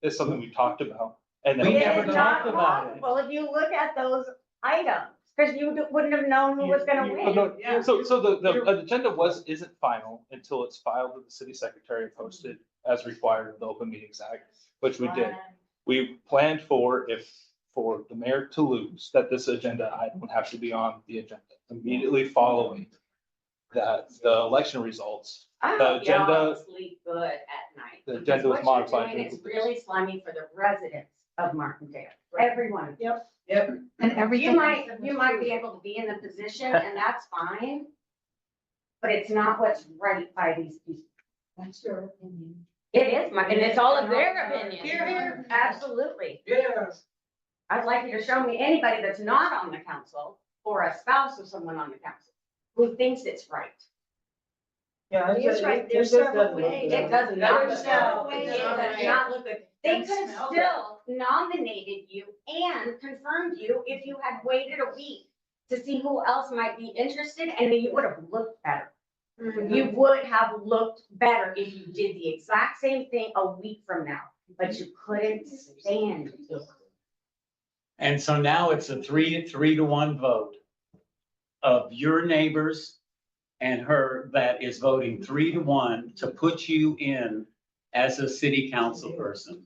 It's something we talked about. And
We
then.
never
It is not
talked about it.
possible if you look at those items, because you wouldn't have known who was gonna
Oh,
win.
no, So the agenda isn't final until it's filed with the city secretary and posted as required of the Open Meetings Act, which we did. We planned for the mayor to lose, that this agenda item would have to be on the agenda immediately following that, the election results.
I
The
hope y'all
agenda-
sleep good at night.
The
because
agenda was
what you're
modified
doing
to
is
include
really slimy for the residents of Martindale, everyone.
Yep.
And
You
everything.
might be able to be in the position and that's fine. But it's not what's right by these people.
That's your opinion.
It is and it's all of their opinion.
Here, here.
Absolutely.
Yes.
I'd like you to show me anybody that's not on the council or a spouse of someone on the council who thinks it's right.
Yeah.
It's right, there's several ways.
It does not look
There's no
good.
way.
It does not look good. They
Doesn't
could have
smell
still nominated you and confirmed you if you had waited a week to see who else might be interested, and then you would have looked better. You would have looked better if you did the exact same thing a week from now, but you couldn't stand it.
And so now it's a 3-1 vote of your neighbors and her that is voting 3-1 to put you in as a city council person.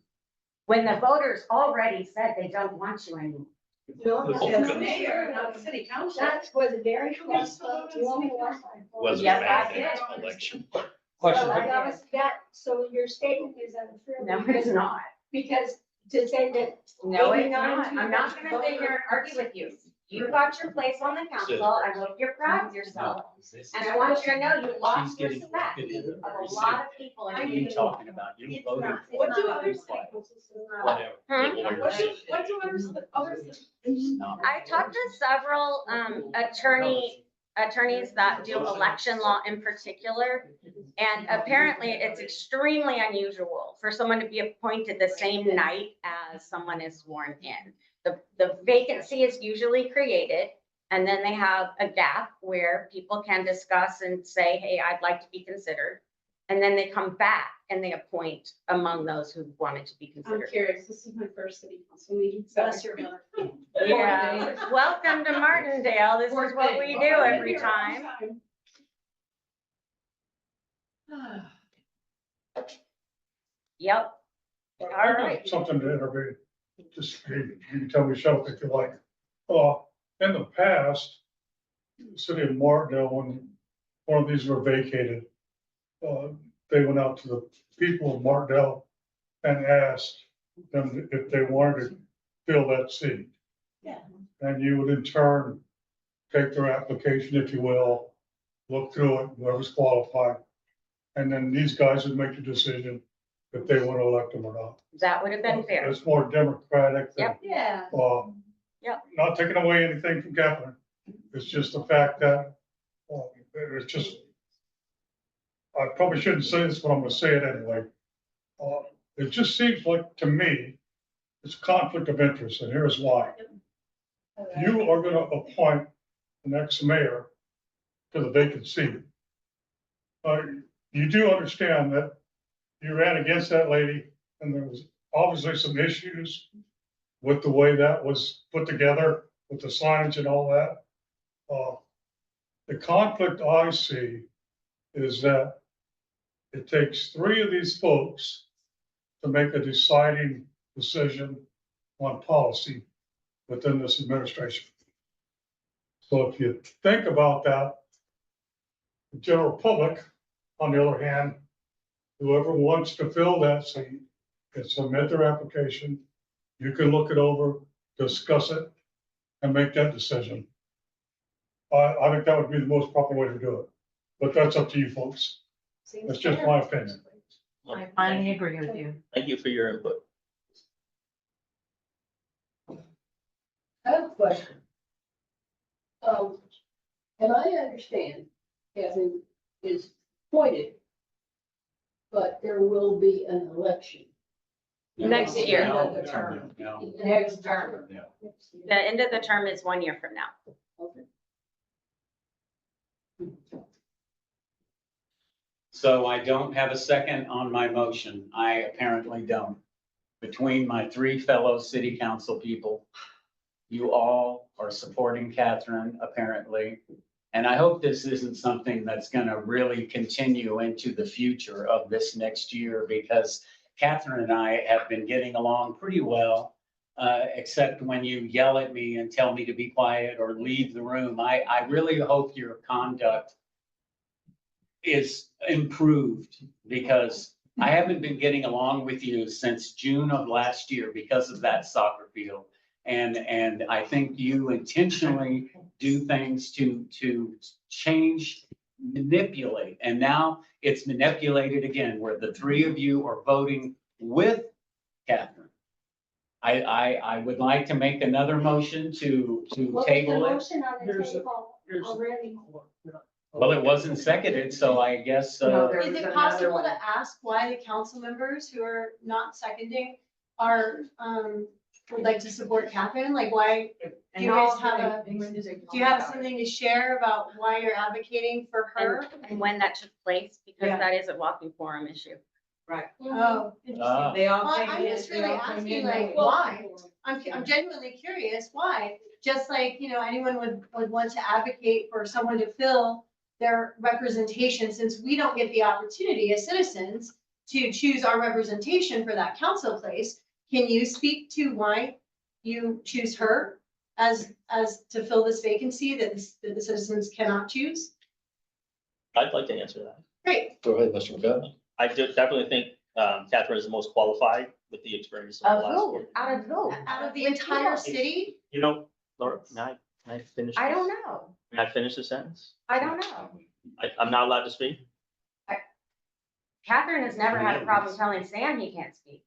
When the voters already said they don't want you anymore.
It's the mayor, not the city council.
That was very close. You want me to watch that?
Wasn't
Yes,
a
I did.
mandate election.
Question.
So that was that, so your statement is untrue.
No, it's not.
Because to say that.
No, it's
89
not. I'm not
people
gonna sit here and argue with you. You got your place on the council. I hope you're proud of yourself. And I want you to know you
She's
lost
getting
respect
elected in
of a lot of people.
What are
in
you
the
talking about? You voted.
What do others think?
Whatever.
Hmm?
What do others think?
I talked to several attorneys that do election law in particular. And apparently it's extremely unusual for someone to be appointed the same night as someone is sworn in. The vacancy is usually created, and then they have a gap where people can discuss and say, hey, I'd like to be considered. And then they come back and they appoint among those who wanted to be
I'm
considered.
curious, this is my first city council meeting, so.
Bless your heart.
Yeah, welcome to Martindale. This is what we do every time. Yep. All right.
Something to intervene. just, you can tell me, Michelle, if you like. In the past, the city of Martindale, when one of these were vacated, they went out to the people of Martindale and asked them if they wanted to fill that seat.
Yeah.
And you would in turn take their application, if you will, look through it, whoever's qualified. And then these guys would make the decision if they want to elect them or not.
That would have been fair.
It's more democratic than,
Yep.
Yeah.
Yep.
not taking away anything from Catherine. It's just the fact that, it's just, I probably shouldn't say this, but I'm gonna say it anyway. It just seems like, to me, it's a conflict of interest, and here's why. You are gonna appoint the next mayor to the vacant seat. You do understand that you ran against that lady, and there was obviously some issues with the way that was put together, with the signage and all that. The conflict I see is that it takes three of these folks to make a deciding decision on policy within this administration. So if you think about that, the general public, on the other hand, whoever wants to fill that seat can submit their application. You can look it over, discuss it, and make that decision. I think that would be the most proper way to do it, but that's up to you folks. That's just my opinion.
I finally agree with you.
Thank you for your input.
I have a question. And I understand Kathy is appointed, but there will be an election.
Next year.
Another
No,
term.
no.
Next term.
The end of the term is 1 year from now.
Okay.
So I don't have a second on my motion. I apparently don't. Between my three fellow city council people, you all are supporting Catherine, apparently. And I hope this isn't something that's gonna really continue into the future of this next year, because Catherine and I have been getting along pretty well, except when you yell at me and tell me to be quiet or leave the room. I really hope your conduct is improved, because I haven't been getting along with you since June of last year because of that soccer field. And I think you intentionally do things to change, manipulate, and now it's manipulated again, where the three of you are voting with Catherine. I would like to make another motion to table it.
Motion on the
Here's the-
table
here's the-
already.
Well, it wasn't seconded, so I guess,
Is
Is it possible to ask why the council members who are not seconding are, would like to support Catherine? Like, why, do you guys have a, do you have something to share about why you're advocating for her?
And when that took place, because
Yeah.
that is a walking forum issue.
Oh, interesting.
Ah.
They all
Well,
came
I'm
in-
just
they
really
all came
asking,
in
like,
late.
why? I'm genuinely curious why, just like, anyone would want to advocate for someone to fill their representation, since we don't get the opportunity as citizens to choose our representation for that council place. Can you speak to why you choose her as to fill this vacancy that the citizens cannot choose?
I'd like to answer that.
Great.
Go ahead, Mr. McCutcheon. I definitely think Catherine is the most qualified with the experience.
Of
the last
who?
4 years.
Out of who?
Out of the entire city?
You know, Laura, can I finish?
I don't
this?
know.
Can I finish the sentence?
I don't know.
I'm not allowed to speak?
Catherine has never had a problem telling Sam he can't speak.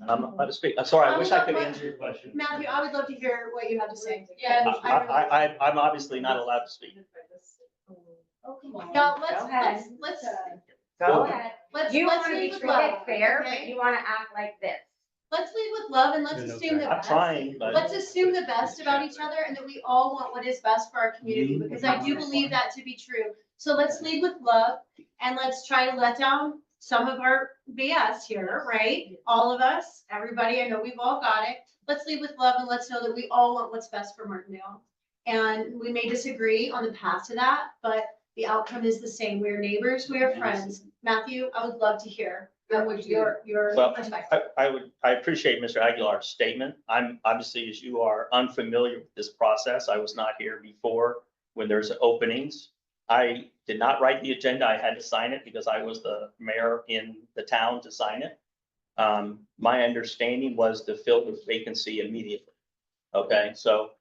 I'm not allowed to speak. I'm sorry, I wish I could answer your question.
Matthew, I would love to hear what you have to say.
I'm obviously not allowed to speak.
Oh, come on. Now,
Go ahead.
let's
Go ahead. You
let's
want to be
lead with
treated
love,
fair, but
okay?
you want to act like this.
Let's lead with love and let's assume the
I'm
best.
trying, but.
Let's assume the best about each other and that we all want what is best for our community, because I do believe that to be true. So let's lead with love and let's try to let down some of our BS here, right? All of us, everybody, I know we've all got it. Let's lead with love and let's know that we all want what's best for Martindale. And we may disagree on the path to that, but the outcome is the same. We are neighbors, we are friends. Matthew, I would love to hear What would your
Well,
perspective?
I appreciate Mr. Aguilar's statement. I'm obviously, as you are, unfamiliar with this process. I was not here before when there's openings. I did not write the agenda. I had to sign it because I was the mayor in the town to sign it. My understanding was to fill the vacancy immediately. Okay, so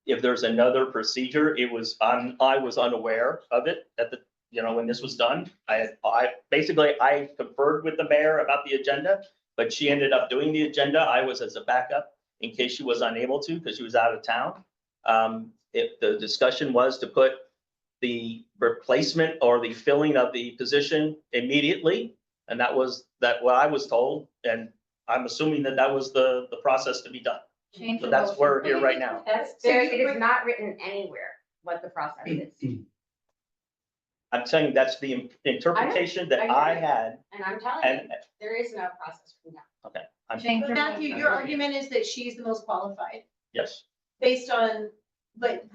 if there's another procedure, I was unaware of it at the, when this was done. I conferred with the mayor about the agenda, but she ended up doing the agenda. I was as a backup in case she was unable to, because she was out of town. The discussion was to put the replacement or the filling of the position immediately. And that was what I was told. And I'm assuming that was the process to be done. So that's where we're here right now.
It is not written anywhere what the process is.
I'm saying that's the interpretation that I had.
And I'm telling you, there is no process for that.
Okay.
But Matthew, your argument is that she's the most qualified
Yes.
based on, but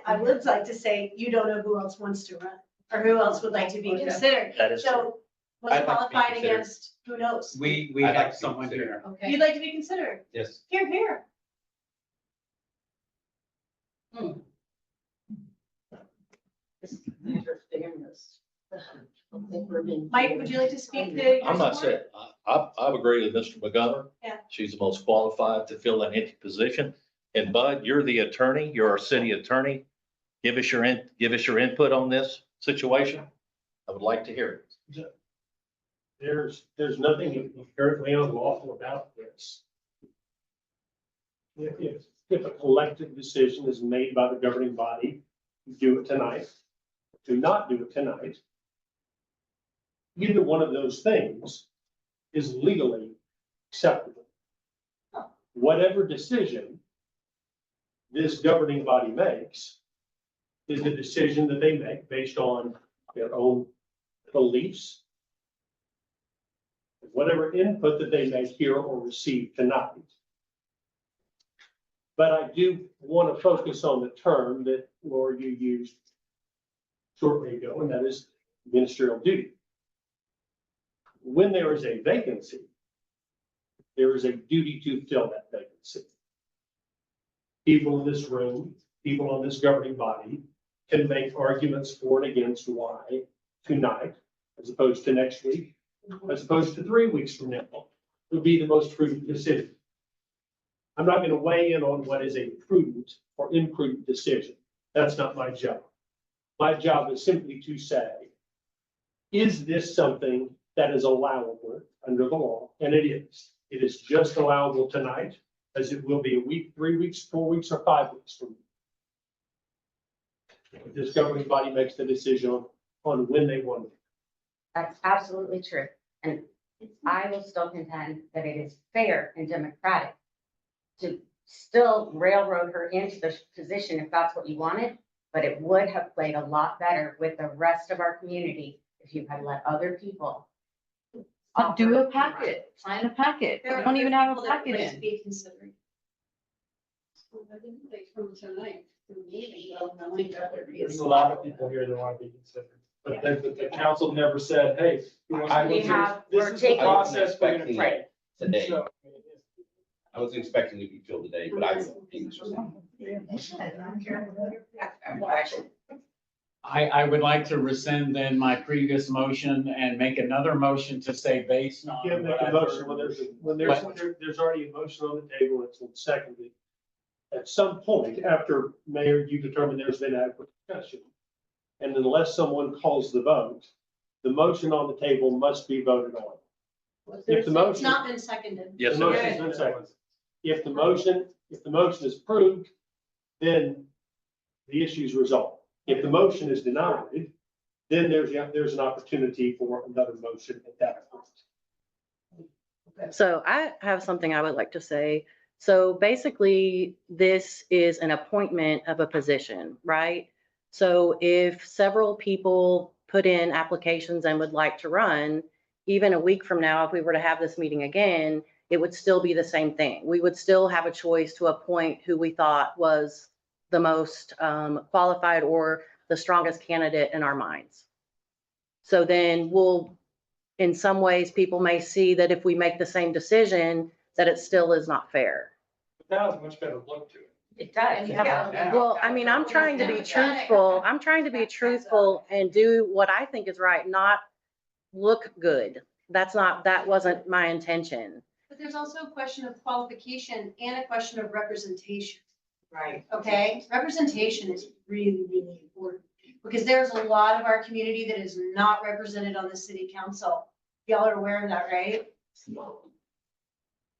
I would like to say, you don't know who else wants to run or who else would like to be considered.
That is true.
So most
I'd like to be
qualified
considered.
against, who knows?
We
I'd like
have
to
someone
consider.
here.
You'd
Okay.
like to be considered.
Yes.
Here, here. Mike, would you like to speak to? your
I'm not
support?
saying, I've agreed with Mr. McGovern.
Yeah.
She's the most qualified to fill that empty position. And Bud, you're the attorney, you're our city attorney. Give us your input on this situation. I would like to hear it.
There's nothing inherently unlawful about this. If a collective decision is made by the governing body, do it tonight, do not do it tonight. Either one of those things is legally acceptable. Whatever decision this governing body makes is a decision that they make based on their own beliefs, whatever input that they may hear or receive tonight. But I do want to focus on the term that, Laura, you used shortly ago, and that is ministerial duty. When there is a vacancy, there is a duty to fill that vacancy. People in this room, people on this governing body can make arguments for and against why tonight, as opposed to next week, as opposed to 3 weeks from now, would be the most prudent decision. I'm not going to weigh in on what is a prudent or imprudent decision. That's not my job. My job is simply to say, is this something that is allowable under the law? And it is. It is just allowable tonight, as it will be a week, 3 weeks, 4 weeks, or 5 weeks from now. This governing body makes the decision on when they want it.
That's absolutely true. And I will still contend that it is fair and democratic to still railroad her into the position if that's what you wanted, but it would have played a lot better with the rest of our community if you had let other people.
Do a packet, sign a packet. We don't even have a packet in.
Be considered.
There's a lot of people here that want to be considered, but the council never said, hey.
We're
This is the
taking-
process we're gonna
Right.
take.
Today,
So,
I was expecting to be filled today, but I won't be.
I would like to rescind then my previous motion and make another motion to say based on.
You can't make
what
a
I've
motion
heard.
when there's already a motion on the table, it's been seconded. At some point after, Mayor, you determine there's been adequate discussion. And unless someone calls the vote, the motion on the table must be voted on. If the
It's
motion,
not been seconded.
Yes,
the
sir.
motion's been seconded. If the motion is approved, then the issue is resolved. If the motion is denied, then there's an opportunity for another motion at that point.
So I have something I would like to say. So basically, this is an appointment of a position, right? So if several people put in applications and would like to run, even a week from now, if we were to have this meeting again, it would still be the same thing. We would still have a choice to appoint who we thought was the most qualified or the strongest candidate in our minds. So then we'll in some ways, people may see that if we make the same decision, that it still is not fair.
That has a much better look to it.
It does.
Well, I mean, I'm trying to be truthful. I'm trying to be truthful and do what I think is right, not look good. That wasn't my intention.
But there's also a question of qualification and a question of representation,
Right.
okay? Representation is really, really important because there's a lot of our community that is not represented on the city council. Y'all are aware of that, right?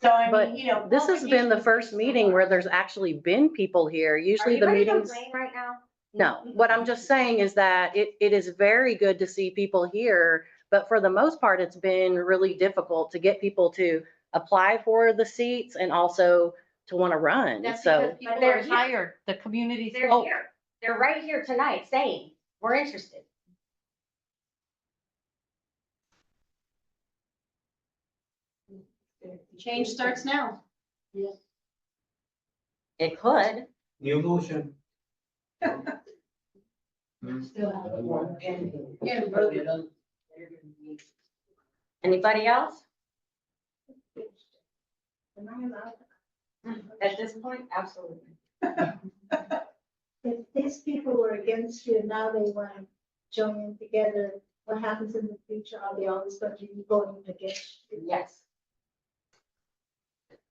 So I
But
mean, you know.
this has been the first meeting where there's actually been people here.
Are
Usually
you
the
ready to
meetings.
complain right now?
No, what I'm just saying is that it is very good to see people here, but for the most part, it's been really difficult to get people to apply for the seats and also to want to run.
That's
So,
because people
they're
are
here.
tired. The community's.
They're
oh,
here. They're right here tonight saying, we're interested.
Change starts now.
It could.
New motion.
Anybody else? At this point, absolutely.
If these people were against you, now they want to join in together, what happens in the future? Are they always going to be voting against you?
Yes.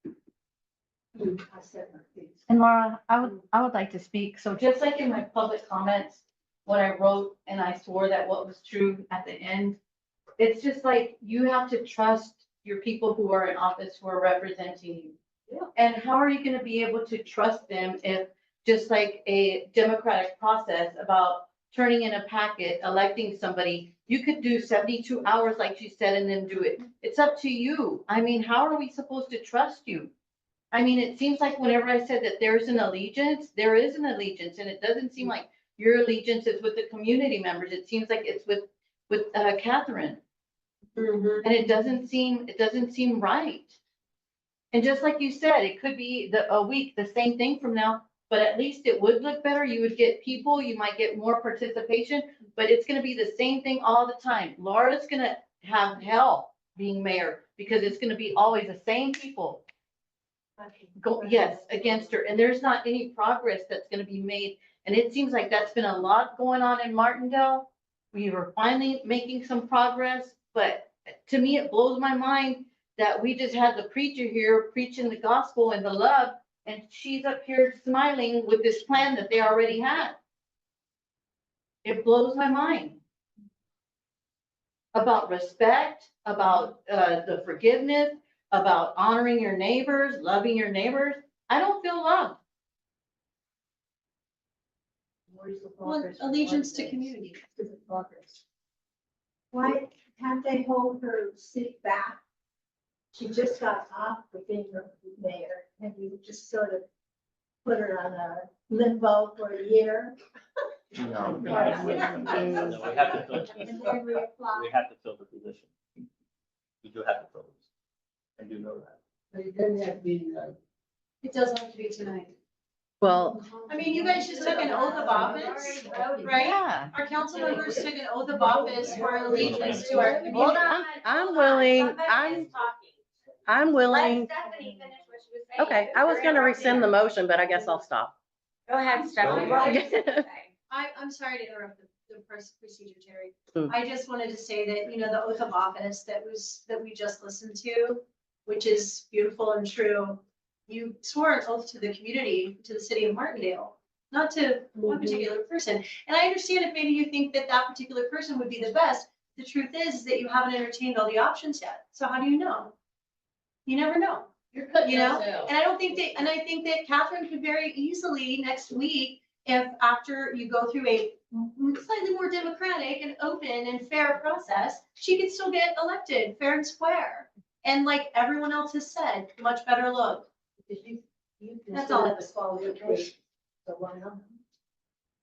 I said my piece.
And Laura, I would like to speak. So just like in my public comments, what I wrote and I swore that what was true at the end, it's just like you have to trust your people who are in office who are representing you.
Yeah.
And how are you going to be able to trust them if just like a democratic process about turning in a packet, electing somebody, you could do 72 hours like you said and then do it. It's up to you. I mean, how are we supposed to trust you? I mean, it seems like whenever I said that there's an allegiance, there is an allegiance, and it doesn't seem like your allegiance is with the community members. It seems like it's with Catherine. And it doesn't seem right. And just like you said, it could be a week, the same thing from now, but at least it would look better. You would get people, you might get more participation, but it's gonna be the same thing all the time. Laura's gonna have hell being mayor because it's gonna be always the same people. Yes, against her, and there's not any progress that's gonna be made, and it seems like that's been a lot going on in Martindale. We were finally making some progress, but to me, it blows my mind that we just had the preacher here preaching the gospel and the love, and she's up here smiling with this plan that they already had. It blows my mind. About respect, about the forgiveness, about honoring your neighbors, loving your neighbors. I don't feel loved.
Well, allegiance to community.
Why can't they hold her seat back? She just got off for being the mayor, and you just sort of put her on a limbo for a year.
No, we have to fill,
And then reapply.
we have to fill the position. We do have to fill this. I do know that.
It doesn't have to be tonight.
well,
I mean, you guys just took an oath of office, right?
Yeah.
Our council members took an oath of office for allegiance to our community.
Hold on.
I'm
hold on.
willing-
Somebody
I'm-
is talking.
I'm willing.
Let Stephanie finish what she was saying.
Okay, I was
You're
gonna
interrupting
rescind the
her.
motion, but I guess I'll stop.
Go ahead, Stephanie.
Go
What
ahead.
were you gonna say?
I'm sorry to interrupt the procedure, Terry.
Mm.
I just wanted to say that, you know, the oath of office that we just listened to, which is beautiful and true. You swore an oath to the community, to the city of Martindale, not to one particular person. And I understand if maybe you think that that particular person would be the best. The truth is that you haven't entertained all the options yet. So how do you know? You never know. You know, and I think that Catherine could very easily next week, if after you go through a slightly more democratic and open and fair process, she could still get elected fair and square. And like everyone else has said, much better look. That's all.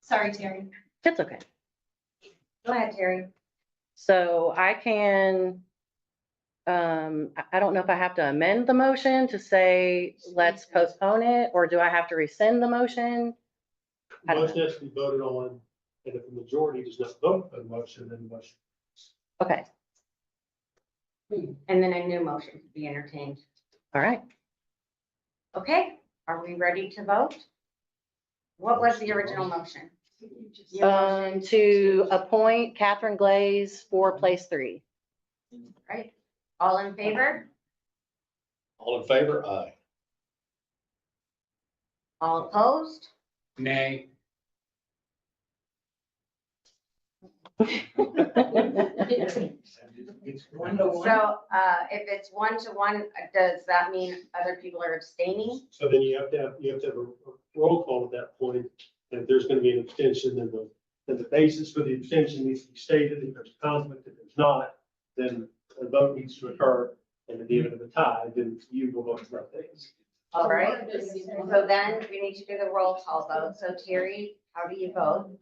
Sorry, Terry.
It's okay.
Go ahead, Terry.
So I can, I don't know if I have to amend the motion to say, let's postpone it, or do I have to rescind the motion? I don't
Motion has to be voted on, and if the majority does not vote for the motion, then the motion.
Okay.
And then a new motion could be entertained.
All right.
Okay, are we ready to vote? What was the original motion? Your motion
To appoint Catherine Glaze for place 3.
Right, all in favor?
All in favor? Aye.
All opposed?
Nay.
So, if it's 1-1, does that mean other people are abstaining?
So then you have to have a roll call at that point. And if there's gonna be an abstention, then the basis for the abstention needs to be stated. If there's a conflict, if there's not, then a vote needs to occur. And in the event of a tie, then you will vote for things.
All right, so then we need to do the roll call vote. So Terry, how do you vote?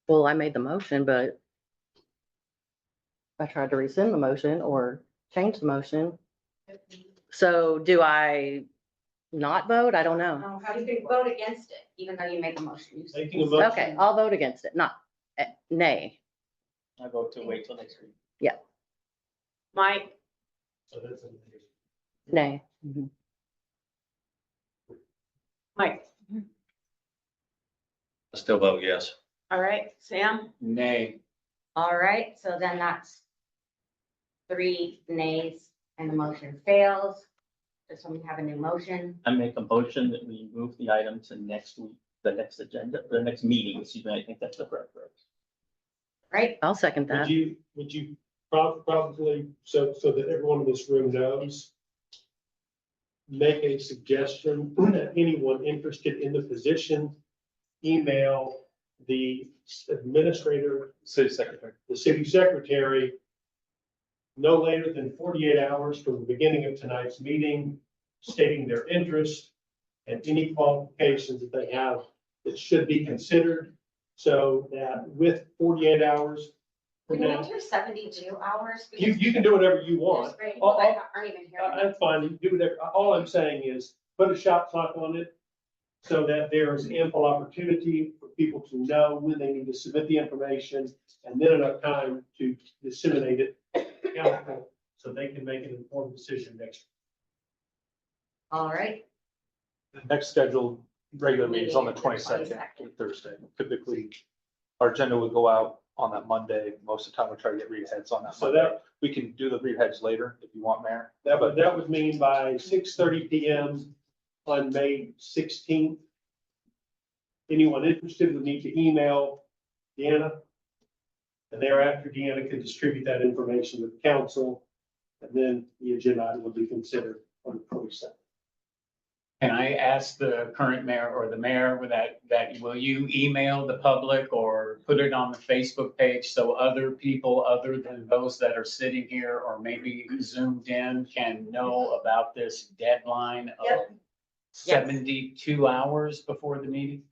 Well, I made the motion, but I tried to rescind the motion or change the motion. So do I not vote? I don't know.
How do you vote against it, even though you make a motion? You say-
Making a motion.
Okay, I'll vote against it, not nay.
I vote to wait till next week.
Mike,
So that's a-
Nay. Mhm.
Mike,
I still vote yes.
all right, Sam?
Nay.
All right, so then that's 3 nays and the motion fails. Just when we have a new motion.
I make a motion that we move the item to next week, the next agenda, the next meeting, excuse me, I think that's the correct word.
Right,
I'll second that.
Would you probably, so that everyone in this room knows, make a suggestion that anyone interested in the position, email the administrator,
City secretary.
the city secretary, no later than 48 hours from the beginning of tonight's meeting, stating their interest and any qualifications that they have that should be considered, so that with 48 hours
we
from
need
now,
to do 72 hours.
you can do whatever you want.
There's people that aren't even here.
That's fine, you can do whatever, all I'm saying is, put a shot clock on it, so that there is ample opportunity for people to know when they need to submit the information, and then enough time to disseminate it to council, so they can make an informed decision next.
All right,
The next scheduled regular meeting is on the
Meeting
22nd,
22nd.
Thursday. Typically, our agenda would go out on that Monday. Most of the time, we try to get read heads on that
So
Monday.
that,
We can do the read heads later if you want, Mayor.
that would mean by 6:30 PM on May 16th. Anyone interested would need to email Deanna. And thereafter, Deanna can distribute that information to the council. And then the agenda item will be considered on the 22nd.
Can I ask the current mayor or the mayor with that will you email the public or put it on the Facebook page so other people other than those that are sitting here or maybe zoomed in can know about this deadline of
Yep.
72 hours before the meeting?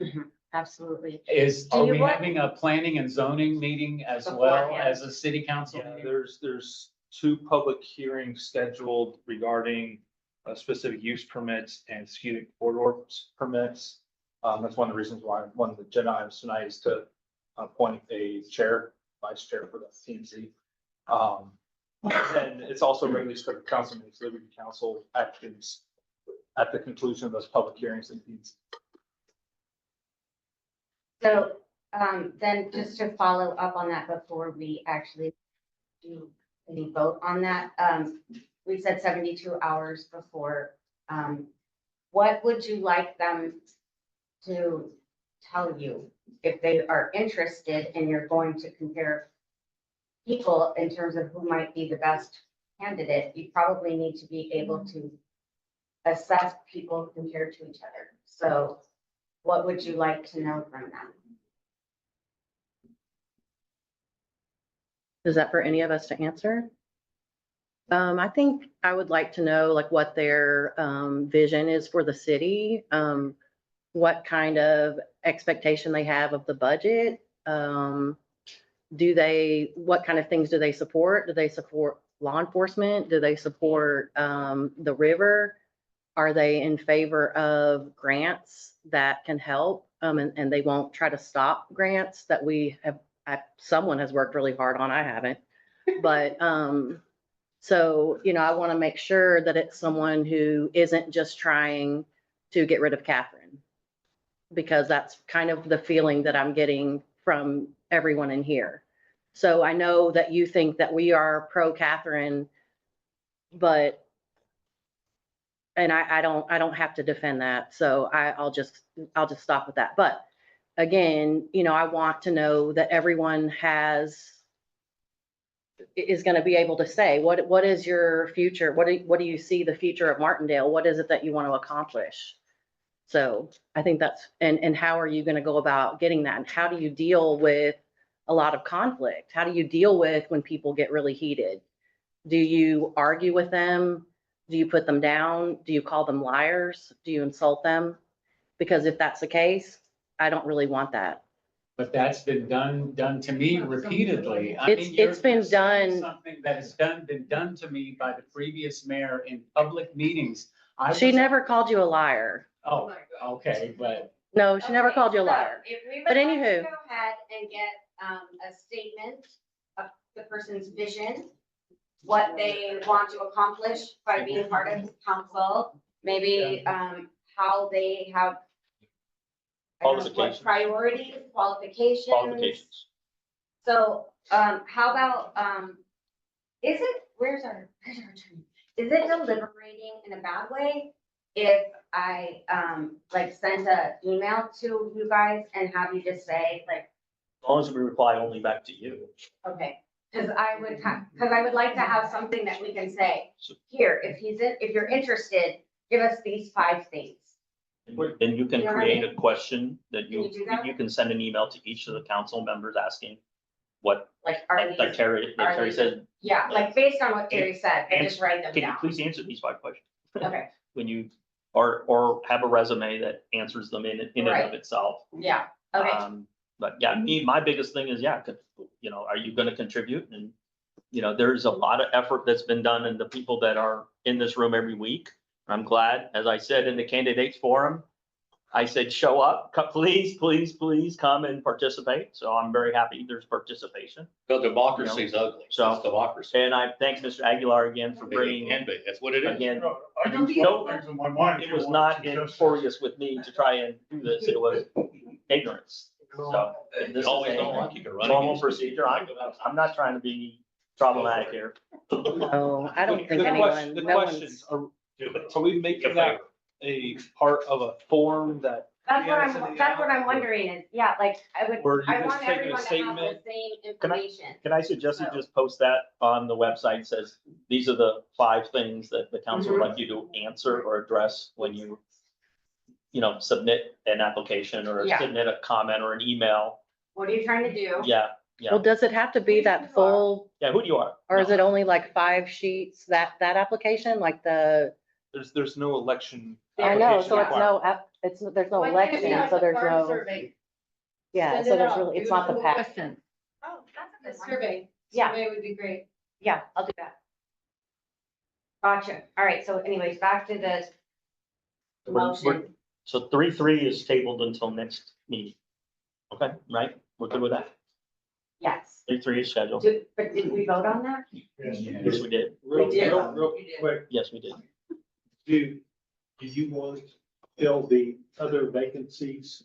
absolutely.
Are
you
we
want-
having a planning and zoning meeting as well
Beforehand.
as a city council
Yeah,
meeting?
there's 2 public hearings scheduled regarding specific use permits and scenic corridor permits. That's one of the reasons why one of the agenda items tonight is to appoint a chair, vice chair for the TNC. And it's also regularly scheduled council meetings, Liberty Council actions at the conclusion of those public hearings and needs.
So, then just to follow up on that before we actually do any vote on that, we said 72 hours before. What would you like them to tell you if they are interested and you're going to compare people in terms of who might be the best candidate? You probably need to be able to assess people compared to each other. So what would you like to know from them?
Is that for any of us to answer? I think I would like to know like what their vision is for the city, what kind of expectation they have of the budget. What kind of things do they support? Do they support law enforcement? Do they support the river? Are they in favor of grants that can help? And they won't try to stop grants that we have, someone has worked really hard on, I haven't. But So, I want to make sure that it's someone who isn't just trying to get rid of Catherine. Because that's kind of the feeling that I'm getting from everyone in here. So I know that you think that we are pro Catherine, but, and I don't have to defend that. So I'll just stop with that. But again, I want to know that everyone is going to be able to say, what is your future? What do you see the future of Martindale? What is it that you want to accomplish? So I think that's, and how are you going to go about getting that? And how do you deal with a lot of conflict? How do you deal with when people get really heated? Do you argue with them? Do you put them down? Do you call them liars? Do you insult them? Because if that's the case, I don't really want that.
But that's been done to me repeatedly. I
It's-
mean, you're-
it's been
you're saying
done-
Something that has been done to me by the previous mayor in public meetings.
She never called you a liar.
Oh, okay, but
No, she never
Okay,
called you a
so
liar.
If we would
But
like
anywho.
to go ahead and get a statement of the person's vision, what they want to accomplish by being part of council, maybe how they have I don't know, what
Qualifications.
priorities, qualifications.
Qualifications.
So how about where's our attorney? Is it deliberating in a bad way if I like send a email to you guys and have you just say like,
As long as we reply only back to you.
okay, because I would like to have something that we can say, here, if you're interested, give us these 5 things.
Then you can
You know what I
create
mean?
a question that
Can you do that?
you can send an email to each of the council members asking what,
Like, are
like
these,
Terry
are these-
said,
yeah, like based on what Terry said, and just write them
can you
down.
please answer these 5 questions?
Okay,
When you, or have a resume that answers them in and
Right.
of itself.
yeah, okay.
But yeah, my biggest thing is, are you gonna contribute? And, there's a lot of effort that's been done and the people that are in this room every week. I'm glad, as I said in the candidates forum, I said, show up, please, please, please come and participate. So I'm very happy there's participation.
But democracy's ugly.
So-
It's democracy.
And I thank Mr. Aguilar again for bringing,
It can be. That's what it is.
again,
I got two things in my mind.
it was not notorious with me to try and do this. It was ignorance. So
You
this is
always
a
don't like you can run
normal
against it.
procedure. I'm not trying to be problematic here.
No, I don't think
The
anyone,
the
no
questions,
one's.
are we making that a part of a form that?
That's what I'm wondering is, yeah, like,
Or you
I
just
want
taking a
everyone to have the
statement?
same
Can I-
information.
Can I suggest you just post that on the website, says, these are the 5 things that the council would like you to answer or address when you, submit an application or
Yeah.
submit a comment or an email.
What are you trying to do?
Yeah,
Well, does it have to be that full,
yeah, who you are.
or is it only like 5 sheets, that application, like the?
There's no election.
I know, so it's
application
no, there's no
Why can't it be
election,
like
so
the
there's
farm
no,
survey?
yeah,
Send
so
it
there's
out.
really, it's
Do
not the
a
pack.
Oh, that's a
The
good one.
survey.
Yeah.
Survey would be great.
Yeah, I'll do that. Gotcha. All right, so anyways, back to the motion.
So 3.3 is tabled until next meeting. Okay, right? We're good with that?
Yes.
3.3 is scheduled.
But did we vote on that?
Yes, we did.
Real,
We did.
real quick,
Yes, we did.
do you want to fill the other vacancies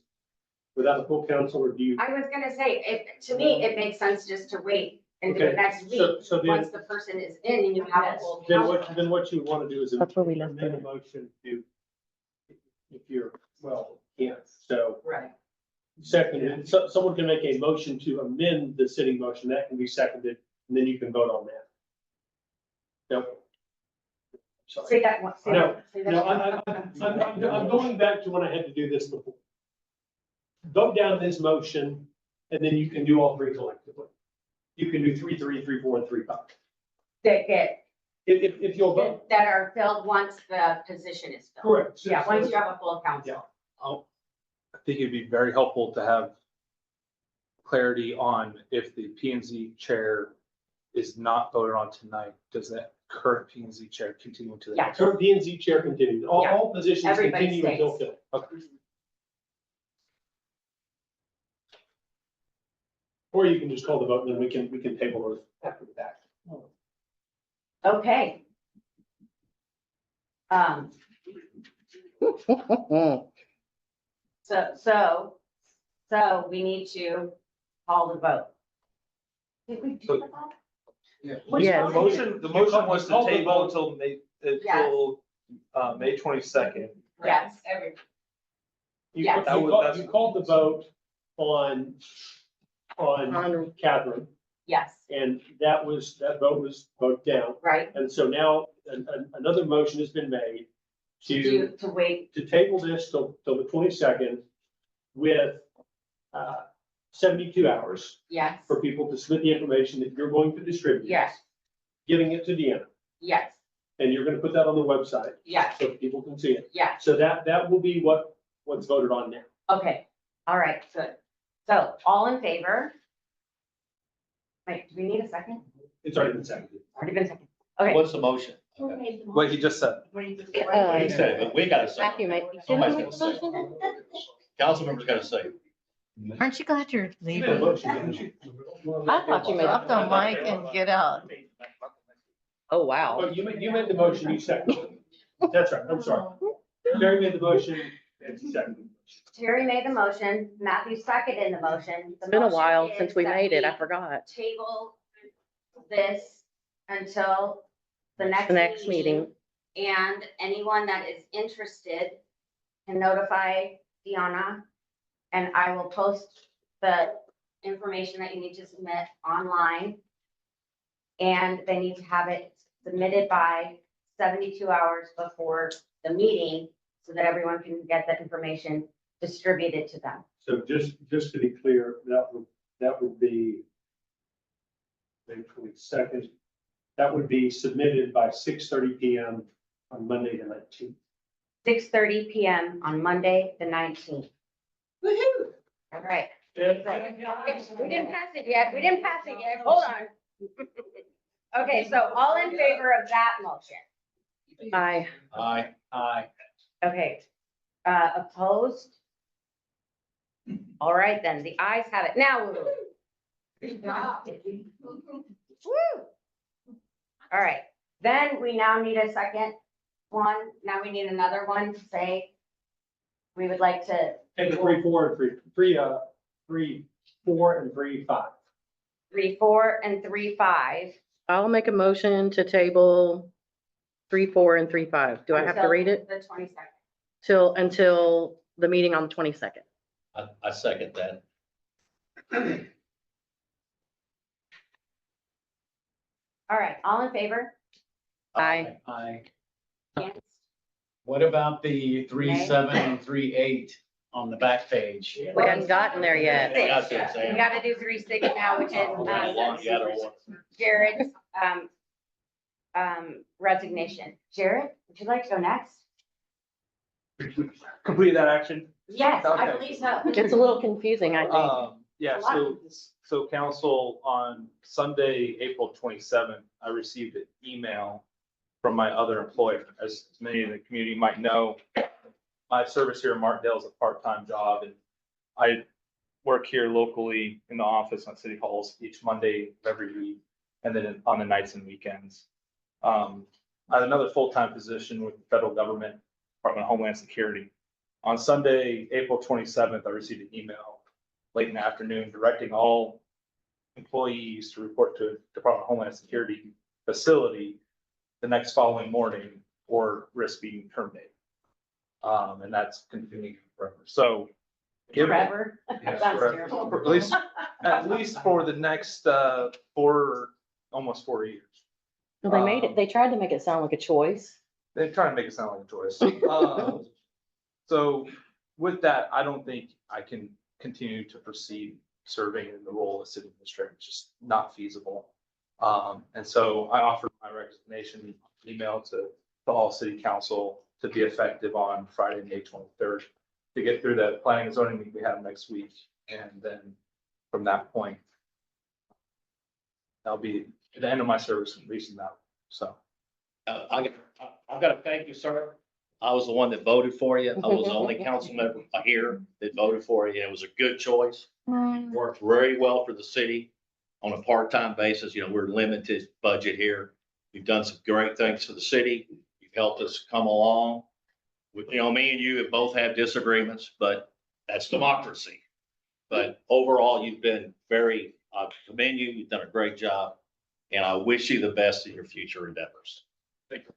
without a full council, or do you?
I was gonna say, to me, it makes sense just to wait and do it
Okay,
next week,
So then,
once the person is in and you have a full council.
then what you want to do is.
That's where we left
Make a
it.
motion to, if you're, yeah, so.
Right.
Seconded, so someone can make a motion to amend the sitting motion, that can be seconded, and then you can vote on that. Nope. Sorry.
Say that one. say
No,
that- say that
No,
one.
I'm going back to when I had to do this before. Vote down this motion, and then you can do all 3 collectively. You can do 3.3, 3.4, and 3.5.
That get,
If you'll vote,
that are filled once the position is filled.
correct.
Yeah, once you have a full council.
I think it'd be very helpful to have clarity on if the P and Z chair is not voted on tonight, does that current P and Z chair continue to the
Yeah.
next?
Current D and Z chair continues, all,
Yeah.
all positions
Everybody
continue until
stays.
filled.
Okay.
Or you can just call the vote, and then we can table those after the fact.
Okay. So we need to call the vote. Did we do that?
Yes.
The motion was to
Call the
table
vote.
until May 22nd.
Yes. Yes.
You called the vote on Catherine,
Yes,
and that vote was voted down.
right,
And so now another motion has been made to
wait,
table this till the 22nd with 72 hours
yes,
for people to submit the information that you're going to distribute.
yes,
Giving it to Deanna,
yes,
and you're gonna put that on the website
yes,
so people can see it.
yes.
So that will be what's voted on now.
Okay, all right, good. So all in favor? Wait, do we need a second?
It's already been seconded.
Already been second. Okay.
What's the motion?
What he just said.
He said, but we gotta say.
Matthew,
Somebody's gotta say. Council members gotta say.
Aren't you glad you're
You made a motion, didn't you?
I thought you made.
Drop the mic and get out.
Oh, wow.
Oh, you made the motion, you seconded it. That's right, I'm sorry. Terry made the motion, and you seconded it.
Terry made the motion, Matthew seconded the motion.
It's been a while since we made it. I forgot.
Table this until the
The next meeting.
And anyone that is interested can notify Deanna. And I will post the information that you need to submit online. And they need to have it submitted by 72 hours before the meeting so that everyone can get the information distributed to them.
So just to be clear, that would be May 22nd. That would be submitted by 6:30 PM on Monday the 19th.
6:30 PM on Monday, the 19th. Woo-hoo! All right. We didn't pass it yet. Hold on. Okay, so all in favor of that motion?
Aye.
Aye.
Okay, opposed? All right, then, the ayes have it. Now, woo. Woo. All right, then we now need a second one. Now we need another one to say we would like to.
Take the 3, 4, and 3, 4, and 3, 5.
3, 4, and 3, 5.
I'll make a motion to table 3, 4, and 3, 5. Do I have to
until
read it?
The 22nd.
Until the meeting on the 22nd.
I second that.
All right, all in favor?
Aye.
Aye.
Against?
What about the 3-7 and 3-8 on the back page?
We hadn't gotten there yet.
Six.
That's it, Sam.
We gotta do 3-6 now, which is
You gotta-
Jared's resignation. Jared, would you like to go next?
Complete that action?
Yes, I
Okay.
believe so.
It's a little confusing, I think.
Yeah,
A lot of
so council, on Sunday, April 27th, I received an email from my other employer. As many in the community might know, my service here in Martindale is a part-time job, and I work here locally in the office on City Halls each Monday of every week, and then on the nights and weekends. I have another full-time position with the federal government, Department of Homeland Security. On Sunday, April 27th, I received an email late in the afternoon directing all employees to report to Department of Homeland Security facility the next following morning or risk being terminated. And that's continuing forever. So. given-
Forever?
Yes,
That's
forever.
terrible.
At least for the next, almost 4 years.
Well, they tried to make it sound like a choice.
They try to make it sound like a choice. So with that, I don't think I can continue to proceed serving in the role of city administrator. It's just not feasible. And so I offered my resignation email to all city council to be effective on Friday, May 23rd, to get through that planning and zoning meeting we have next week. And then from that point, that'll be the end of my service in recent now. So.
I've got to thank you, sir. I was the one that voted for you. I was the only council member here that voted for you. It was a good choice. Worked very well for the city on a part-time basis. You know, we're limited budget here. You've done some great things for the city. You've helped us come along. You know, me and you have both had disagreements, but that's democracy. But overall, you've been I commend you. You've done a great job. And I wish you the best in your future endeavors. Thank you.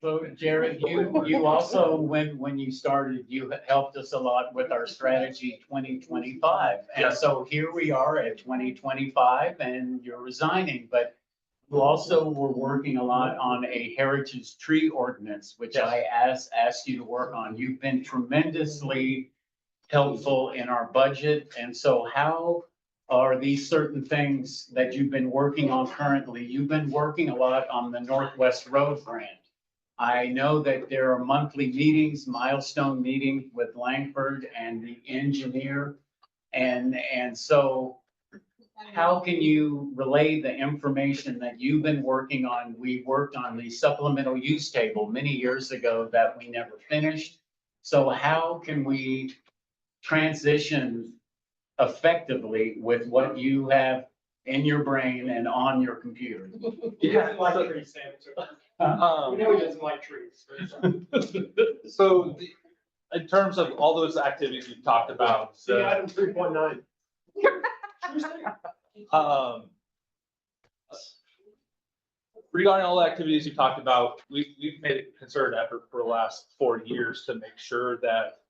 So Jared, you also, when you started, you helped us a lot with our strategy 2025. And so here we are at 2025 and you're resigning, but you also were working a lot on a heritage tree ordinance, which I asked you to work on. You've been tremendously helpful in our budget. And so how are these certain things that you've been working on currently? You've been working a lot on the Northwest Road grant. I know that there are monthly meetings, milestone meetings with Langford and the engineer. And so how can you relay the information that you've been working on? We worked on the supplemental use table many years ago that we never finished. So how can we transition effectively with what you have in your brain and on your computer?
He doesn't like trees, we know he doesn't like trees. So in terms of all those activities we've talked about.
See item 3.9.
Regarding all the activities you talked about, we've made a concerted effort for the last 4 years to make sure that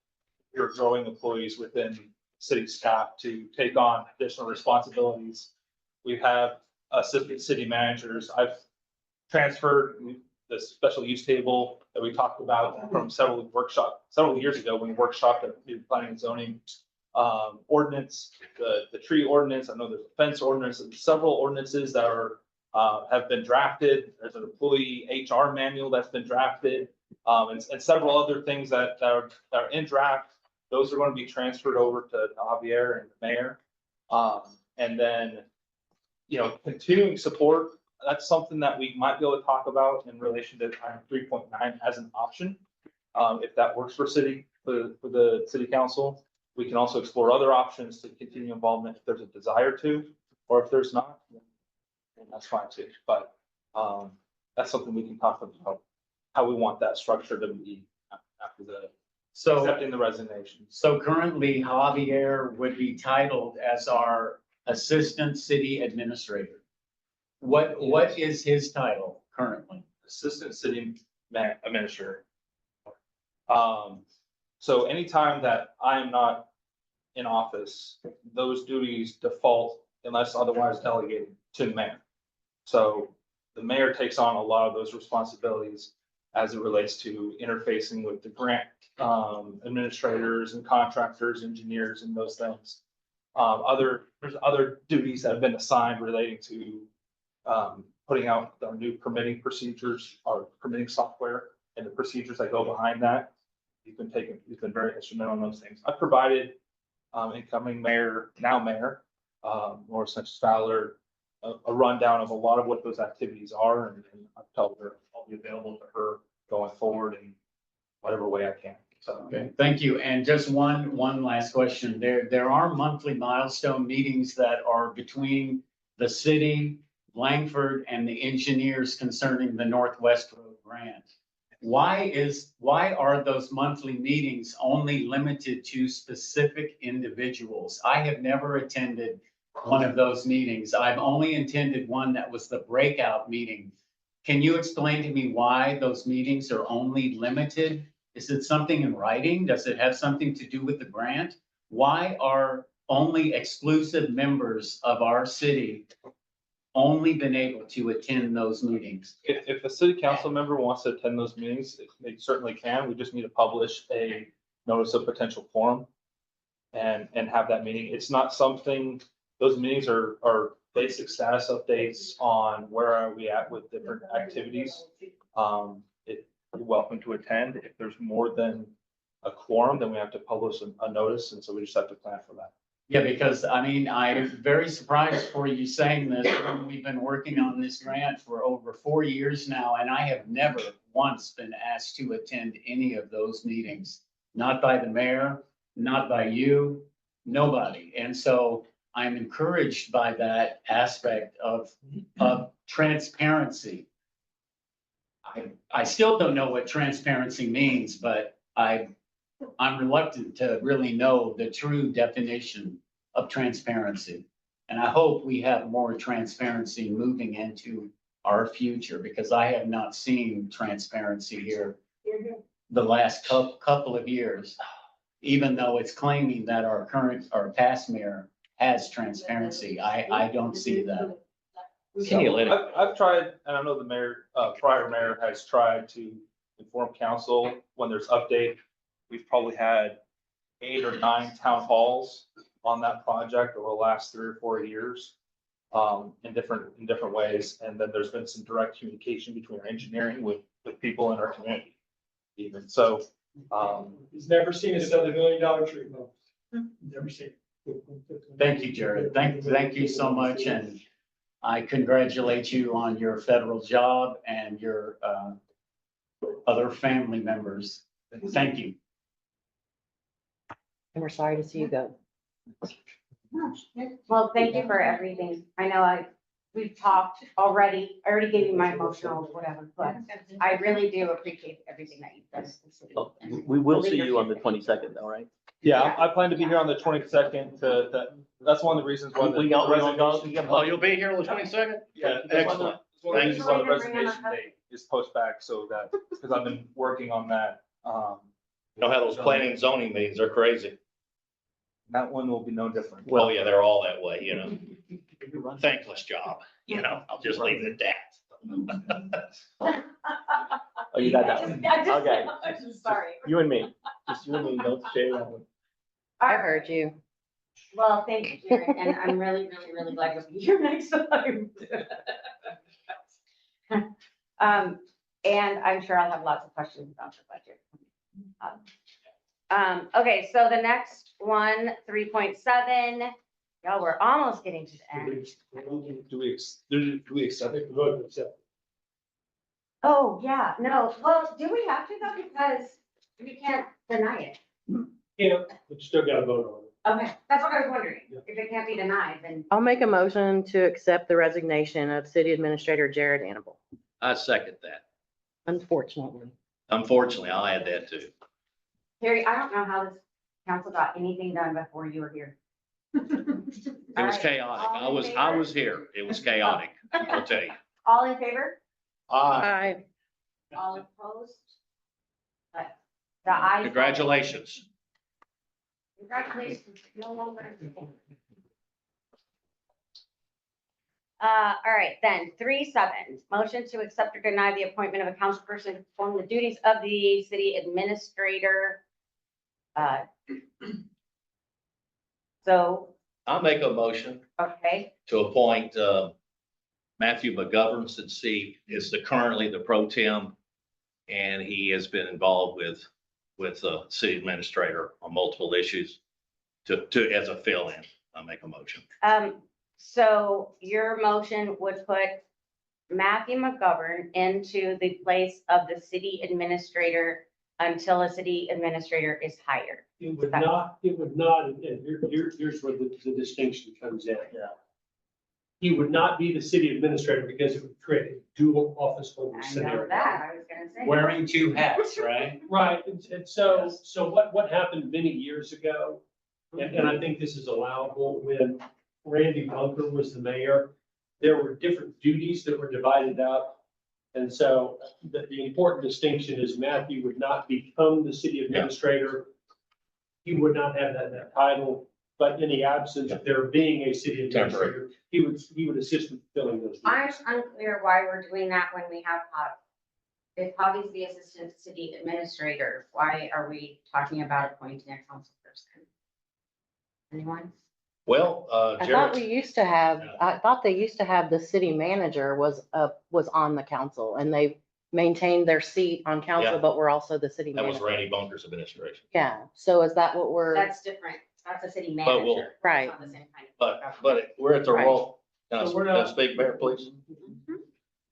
we're growing employees within city staff to take on additional responsibilities. We have assistant city managers. I've transferred the special use table that we talked about from several years ago when we workshopped the planning and zoning ordinance, the tree ordinance. I know there's a fence ordinance and several ordinances that are have been drafted. There's an employee HR manual that's been drafted, and several other things that are in draft. Those are going to be transferred over to Javier and the mayor. And then, you know, continuing support, that's something that we might be able to talk about in relation to item 3.9 as an option. If that works for the city council, we can also explore other options to continue involvement if there's a desire to, or if there's not, then that's fine too. But that's something we can talk about, how we want that structure to be after accepting the resignation.
So currently Javier would be titled as our assistant city administrator. What is his title currently?
Assistant city administrator. So anytime that I am not in office, those duties default unless otherwise delegated to the mayor. So the mayor takes on a lot of those responsibilities as it relates to interfacing with the grant administrators and contractors, engineers, and those things. There's other duties that have been assigned relating to putting out our new permitting procedures, our permitting software, and the procedures that go behind that. He's been very instrumental in those things. I've provided incoming mayor, now mayor, Laura Sanchez Fowler, a rundown of a lot of what those activities are, and I've told her I'll be available to her going forward in whatever way I can. So.
Okay, thank you. And just one last question. There are monthly milestone meetings that are between the city, Langford, and the engineers concerning the Northwest Road grant. Why are those monthly meetings only limited to specific individuals? I have never attended one of those meetings. I've only attended one that was the breakout meeting. Can you explain to me why those meetings are only limited? Is it something in writing? Does it have something to do with the grant? Why are only exclusive members of our city only been able to attend those meetings?
If a city council member wants to attend those meetings, they certainly can. We just need to publish a notice of potential forum and have that meeting. It's not something, those meetings are basic status updates on where are we at with different activities. You're welcome to attend. If there's more than a quorum, then we have to publish a notice. And so we just have to plan for that.
Yeah, because I mean, I'm very surprised for you saying this when we've been working on this grant for over 4 years now, and I have never once been asked to attend any of those meetings. Not by the mayor, not by you, Nobody. And so I'm encouraged by that aspect of transparency. I still don't know what transparency means, but I'm reluctant to really know the true definition of transparency. And I hope we have more transparency moving into our future, because I have not seen transparency here the last couple of years, even though it's claiming that our past mayor has transparency. I don't see that.
Can you let it?
I've tried, and I know the mayor, prior mayor has tried to inform council when there's update. We've probably had 8 or 9 town halls on that project over the last 3 or 4 years. In different ways, and then there's been some direct communication between our engineering with people in our community. Even so,
He's never seen another $1 million tree. No. Never seen. it.
Thank you, Jared. Thank you so much, and I congratulate you on your federal job and your other family members. Thank you.
And we're sorry to see you go.
Well, thank you for everything. I know we've talked already. I already gave you my emotional whatever, but I really do appreciate everything that you've done in the city.
Oh, we will see you on the 22nd, though, right?
yeah, I plan to be here on the 22nd that's one of the reasons why.
Oh, you'll be here on the 22nd?
Yeah,
Excellent.
That's one of the
Thank you.
reasons why the resignation date is pushed back, so that, because I've been working on that.
You know how those planning and zoning meetings are crazy.
That one will be no different.
Well, yeah, they're all that way, you know. Thankless job, you know, I'll just leave it at that.
Oh, you got that one? Okay.
I'm sorry.
You and me, just you and me, don't share that one.
I heard you.
Well, thank you, Jared, and I'm really, really, really glad you'll be here next time. And I'm sure I'll have lots of questions about the budget. Okay, so the next one, 3.7, y'all, we're almost getting to the end.
Do we accept it?
Vote to accept.
Oh, yeah, no, well, do we have to though, because we can't deny it?
Yeah, but you still gotta vote on it.
Okay, that's what I was wondering. If it can't be denied, then.
I'll make a motion to accept the resignation of City Administrator Jared Annable.
I second that.
Unfortunately.
Unfortunately, I'll add that too.
Terry, I don't know how this council got anything done before you were here.
It was chaotic. I was here. It was chaotic, I'll tell you.
All in favor?
Aye.
All opposed? The ayes.
Congratulations.
Congratulations. No longer. All right, then, 3.7, motion to accept or deny the appointment of a council person to perform the duties of the city administrator. So,
I'll make a motion
okay,
to appoint Matthew McGovern, since he is currently the pro tem. And he has been involved with the city administrator on multiple issues as a fill-in. I'll make a motion.
so your motion would put Matthew McGovern into the place of the city administrator until a city administrator is hired.
It would not, and here's where the distinction comes in.
Yeah.
He would not be the city administrator because it would create a dual office holder
I know
scenario.
that, I was gonna say.
Wearing two hats, right?
Right, and so what happened many years ago, and I think this is allowable, when Randy Bunker was the mayor, there were different duties that were divided up. And so the important distinction is Matthew would not become the city administrator. He would not have that title, but in the absence of there being a city administrator, he would assist with filling those.
I'm
duties.
unclear why we're doing that when we have if Hobby's the assistant city administrator, why are we talking about appointing a council person? Anyone?
Well,
I thought
Jared,
we used to have, I thought they used to have the city manager was on the council and they maintained their seat on
Yeah.
council, but we're also the city
that was
manager.
Randy Bunker's administration.
Yeah, so is that what we're,
That's different. That's a city
But we'll-
manager.
Right.
It's not the same kind of-
But we're at the
Right.
role. Can
So we're
I
not-
speak, Mayor, please?
Mhm.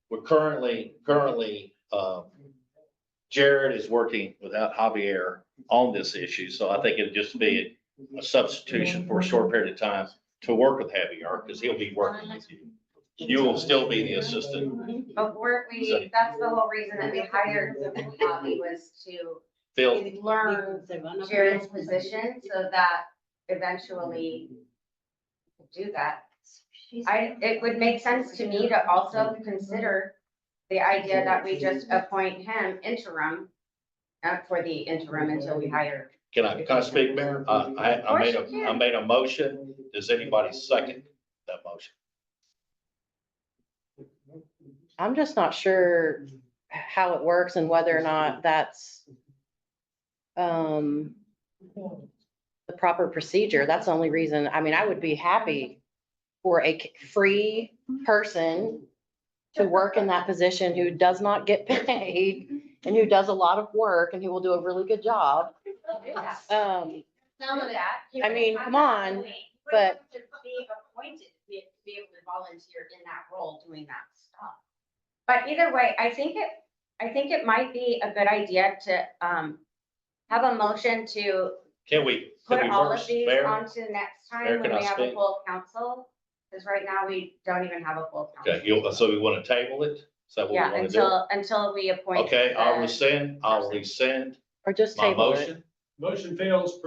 We're currently, Jared is working without Javier on this issue, so I think it'd just be a substitution for a short period of time to work with Javier, because he'll be working with you. You will still be the assistant.
But that's the whole reason that we hired Bobby was to
Phil,
learn Jared's position so that eventually do that. It would make sense to me to also consider the idea that we just appoint him interim, for the interim until we hire.
can I speak, Mayor? I made a motion. Does anybody second that motion?
I'm just not sure how it works and whether or not that's the proper procedure. That's the only reason. I mean, I would be happy for a free person to work in that position who does not get paid and who does a lot of work and who will do a really good job.
Some of that.
I mean, come on, but-
To be appointed, to be able to volunteer in that role, doing that stuff. But either way, I think it might be a good idea to, have a motion to
Can we
put all of
first,
these
Mayor?
onto next
Mayor,
time when
can I
we have a
speak?
full council. Because right now we don't even have a full council.
Okay, so we want to table it? Is that what we
Yeah,
want to do?
until we appoint.
Okay, I'll
the-
rescind
Or just
my
table it.
motion.
Motion fails,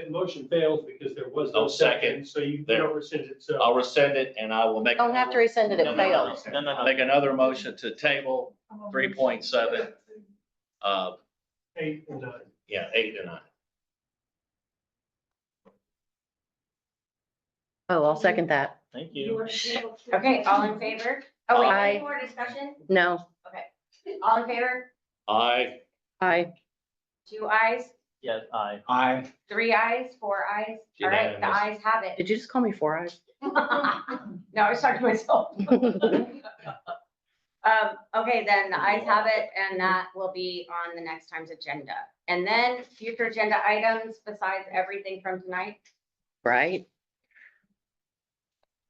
motion fails because there was no
No second.
second, so you
There.
don't rescind it, so.
I'll rescind it and I will make.
Don't have to rescind it, it fails.
Make another motion to table 3.7,
8 and 9.
8 and 9.
Oh, I'll second that.
Thank you.
Okay, all in favor? Oh, wait,
Aye.
any more discussion?
No,
All in favor?
Aye.
I,
2 ayes,
Yeah, I.
Aye.
3 ayes, 4 ayes. All right, the
Unanimous.
ayes have it.
did you just call me Four Eyes?
No, I was talking to myself. Okay, then the ayes have it, and that will be on the next time's agenda. And then future agenda items besides everything from tonight?
Right?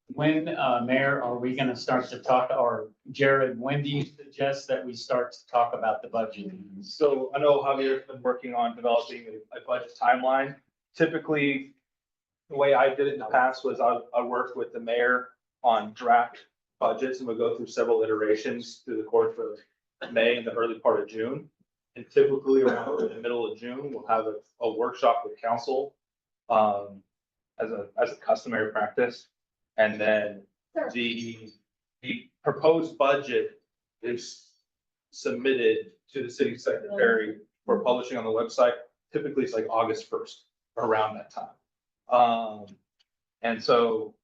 When, Mayor, are we gonna start to talk, or Jared, when do you suggest that we start to talk about the budget?
So I know Javier's been working on developing a budget timeline. Typically, the way I did it in the past was I worked with the mayor on draft budgets and we go through several iterations through the course of May and the early part of June. And typically around the middle of June, we'll have a workshop with council as a customary practice. And then the proposed budget is submitted to the city secretary for publishing on the website. Typically, it's like August 1st, around that time. And so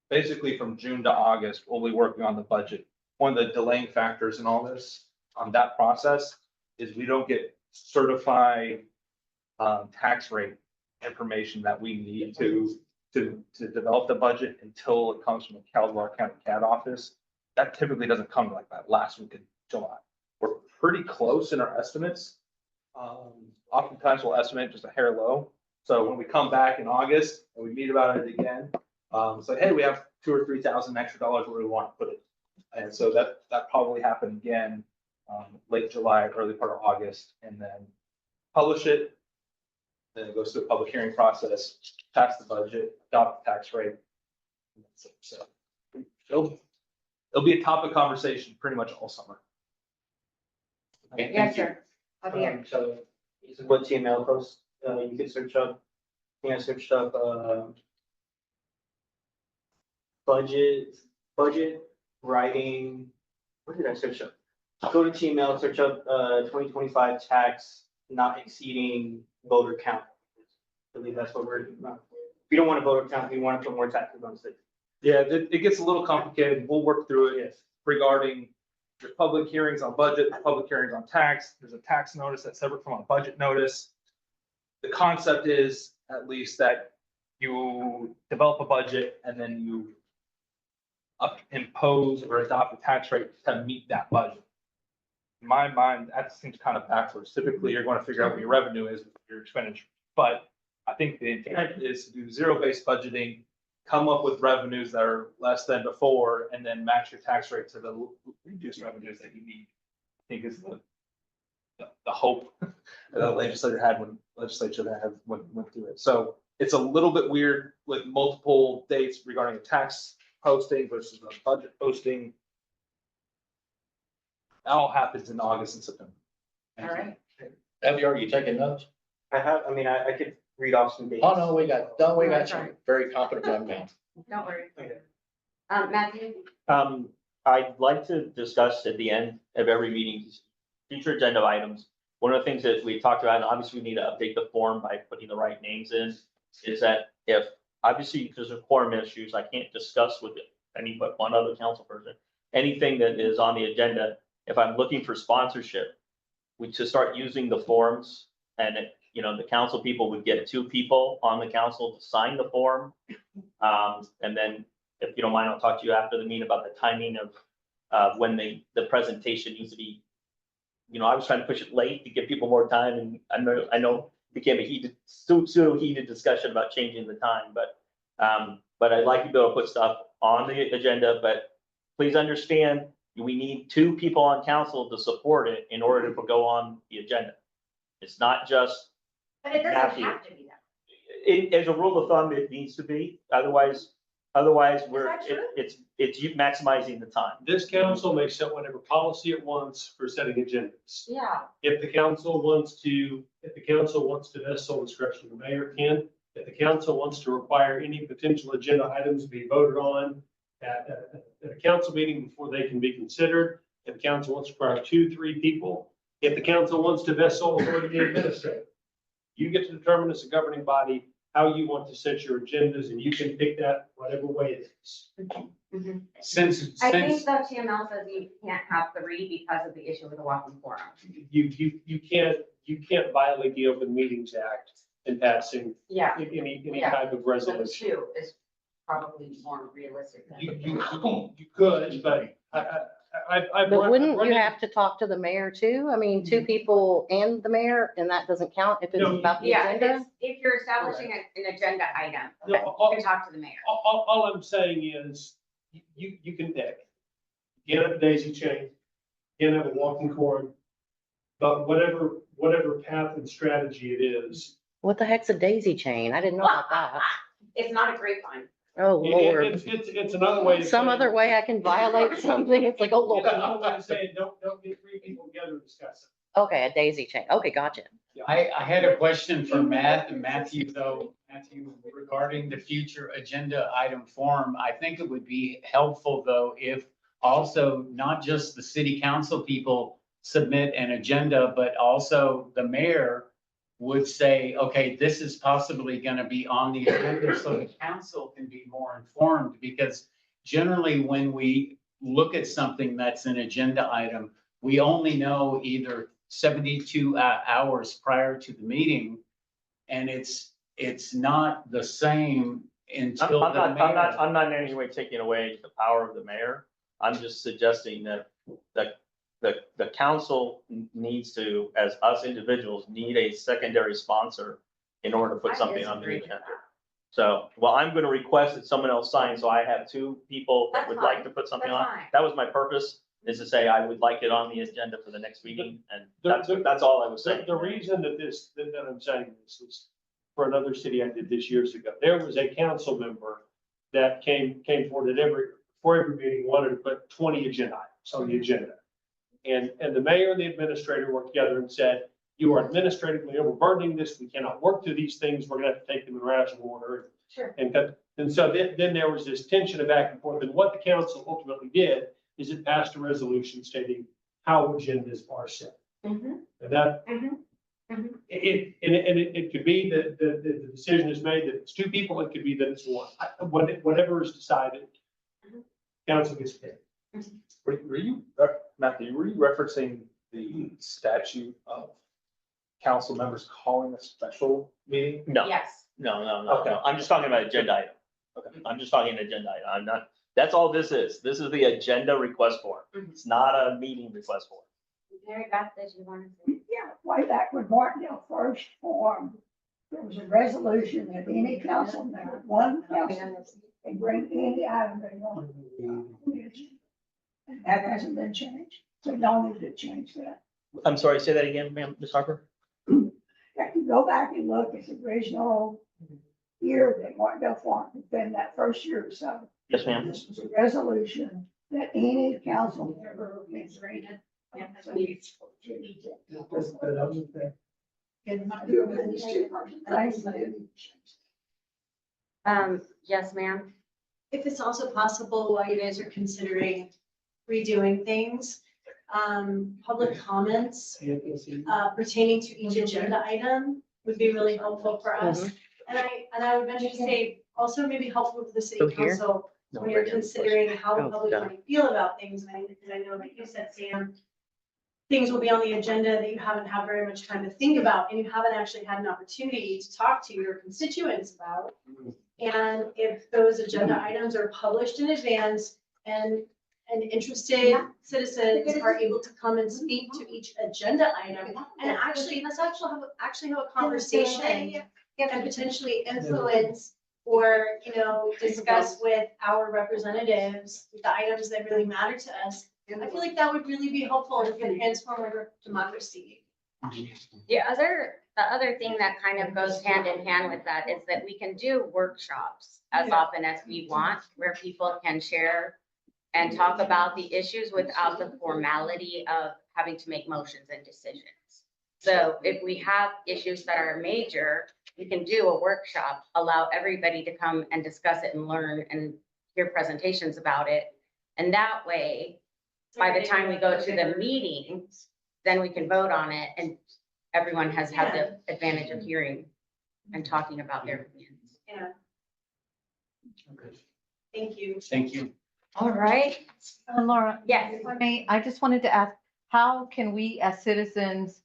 basically from June to August, we'll be working on the budget. One of the delaying factors in all this, that process, is we don't get certified tax rate information that we need to develop the budget until it comes from the Caldwell County CAD office. That typically doesn't come like that last week in July. We're pretty close in our estimates. Oftentimes we'll estimate just a hair low. So when we come back in August and we meet about it again, it's like, hey, we have $2,000 or $3,000 extra dollars where we want to put it. And so that probably happened again, late July, early part of August, and then publish it. Then it goes through a public hearing process, pass the budget, adopt the tax rate. So it'll be a topic of conversation pretty much all summer.
Yes, sir. Javier.
So this is what TML posts, you can search up, I searched up, budget writing, what did I search up? Go to TML, search up, 2025 tax not exceeding voter count. I believe that's what we're, if you don't want a voter count, we want to put more taxes on state.
Yeah, it gets a little complicated. We'll work through it regarding your public hearings on budget, public hearings on tax. There's a tax notice that's separate from a budget notice. The concept is at least that you develop a budget and then you impose or adopt a tax rate to meet that budget. In my mind, that seems kind of backwards. Typically, you're going to figure out what your revenue is with your expenditure. But I think the intent is to do zero-based budgeting, come up with revenues that are less than before, and then match your tax rate to the reduced revenues that you need. I think is the hope that the legislature had when legislature that have went through it. So it's a little bit weird with multiple dates regarding a tax posting versus a budget posting. That all happens in August and September.
All right.
Abby, are you taking notes?
I have, I mean, I could read off some dates.
Oh, no, we got some very competent young men.
Don't worry.
Okay.
Matthew?
I'd like to discuss at the end of every meeting, future agenda items. One of the things that we talked about, and obviously we need to update the form by putting the right names in, is that if, obviously, because of quorum issues, I can't discuss with any but one other council person, anything that is on the agenda. If I'm looking for sponsorship, we should start using the forms, and the council people would get 2 people on the council to sign the form. And then, if you don't mind, I'll talk to you after the meeting about the timing of when the presentation needs to be. I was trying to push it late to give people more time, and I know it became a pseudo heated discussion about changing the time, but I'd like to be able to put stuff on the agenda, but please understand, we need 2 people on council to support it in order to go on the agenda. It's not just,
But it doesn't
Matthew.
have to be that.
as a rule of thumb, it needs to be, otherwise we're,
that true?
it's you maximizing the time.
This council may set whatever policy it wants for setting agendas.
Yeah.
If the council wants to vest sole discretion, the mayor can. If the council wants to require any potential agenda items to be voted on at a council meeting before they can be considered, if the council wants to require 2, 3 people, if the council wants to vest sole authority to the administrator, you get to determine as a governing body how you want to set your agendas, and you can pick that whatever way it is.
Since,
I think the TML says you can't have 3 because of the issue with the walking forum.
You can't violate the Open Meetings Act in passing
Yeah.
any
Yeah.
type of
So
resolution.
2 is probably more realistic than.
You could, but I've.
But
run-
wouldn't
I've run
you
it-
have to talk to the mayor too? I mean, 2 people and the mayor, and that doesn't count if it's
No,
about the
Yeah,
agenda?
if you're establishing an agenda item,
No,
you can talk to the mayor.
all I'm saying is, you can pick. You can have a daisy chain, you can have a walking quorum, but whatever path and strategy it is.
What the heck's a daisy chain? I didn't know about that.
It's not a grapevine.
Oh, Lord.
It's another way. of
Some
saying-
other way I can violate something? It's like, oh,
It's
Lord.
another way of saying, don't get 3 people together and discuss it.
Okay, a daisy chain. Okay, gotcha.
I had a question for Matthew, regarding the future agenda item form. I think it would be helpful, though, if also not just the city council people submit an agenda, but also the mayor would say, okay, this is possibly going to be on the agenda, so the council can be more informed, because generally when we look at something that's an agenda item, we only know either 72 hours prior to the meeting, and it's not the same until the mayor.
I'm not in any way taking away the power of the mayor. I'm just suggesting that the council needs to, as us individuals, need a secondary sponsor in order to put
I
something on the
disagree with
agenda.
that.
So, well, I'm going to request that someone else sign, so I have 2 people that
That's
would like
fine.
to put something
That's
on.
fine.
That was my purpose, is to say I would like it on the agenda for the next meeting, and
The-
that's all I was saying.
The reason that I'm saying this is for another city I did this years ago. There was a council member that came forward for every meeting, wanted to put 20 agenda items on the agenda. And the mayor and the administrator worked together and said, you are administratively overburdening this. We cannot work through these things. We're gonna have to take them in rational order.
Sure.
And so then there was this tension of back and forth. And what the council ultimately did is it passed a resolution stating how agendas are set.
Mhm.
And that,
Mhm. Mhm.
it could be that the decision is made that it's 2 people, it could be that it's 1. Whatever is decided, council gets picked.
Were you, Matthew, were you referencing the statute of council members calling a special meeting?
No,
Yes.
no.
Okay.
I'm just talking about agenda item.
Okay.
I'm just talking agenda item. I'm not, that's all this is. This is the agenda request form.
Mhm.
It's not a meeting request form.
Mary Beth, did you want to say?
Yeah, way back when Martindale first formed, there was a resolution that any council member, one council, can bring any item they want. And that hasn't been changed, so y'all need to change that.
I'm sorry, say that again, ma'am, Ms. Harper?
That can go back and look at the original year that Martindale Farm has been that first year or so.
Yes, ma'am.
This was a resolution that any council member can bring it.
Yes, ma'am.
If it's also possible, while you guys are considering redoing things, public comments pertaining to each agenda item would be really helpful for us. And I would venture to say, also maybe helpful for the
So
city
here?
council
No,
when you're
right here.
considering how the
Oh,
public
done.
might feel about things. And I know, like you said, Sam, things will be on the agenda that you haven't had very much time to think about, and you haven't actually had an opportunity to talk to your constituents about. And if those agenda items are published in advance and interested citizens are able to come and speak to each agenda item, and let's actually have a conversation and potentially influence or, discuss with our representatives the items that really matter to us. I feel like that would really be helpful and can transform our democracy.
The other thing that kind of goes hand in hand with that is that we can do workshops as often as we want, where people can share and talk about the issues without the formality of having to make motions and decisions. So if we have issues that are major, we can do a workshop, allow everybody to come and discuss it and learn and hear presentations about it. And that way, by the time we go to the meeting, then we can vote on it and everyone has had the advantage of hearing and talking about their opinions.
Yeah. Thank you.
Thank you.
All right.
Laura.
Yes.
If I may, I just wanted to ask, how can we as citizens,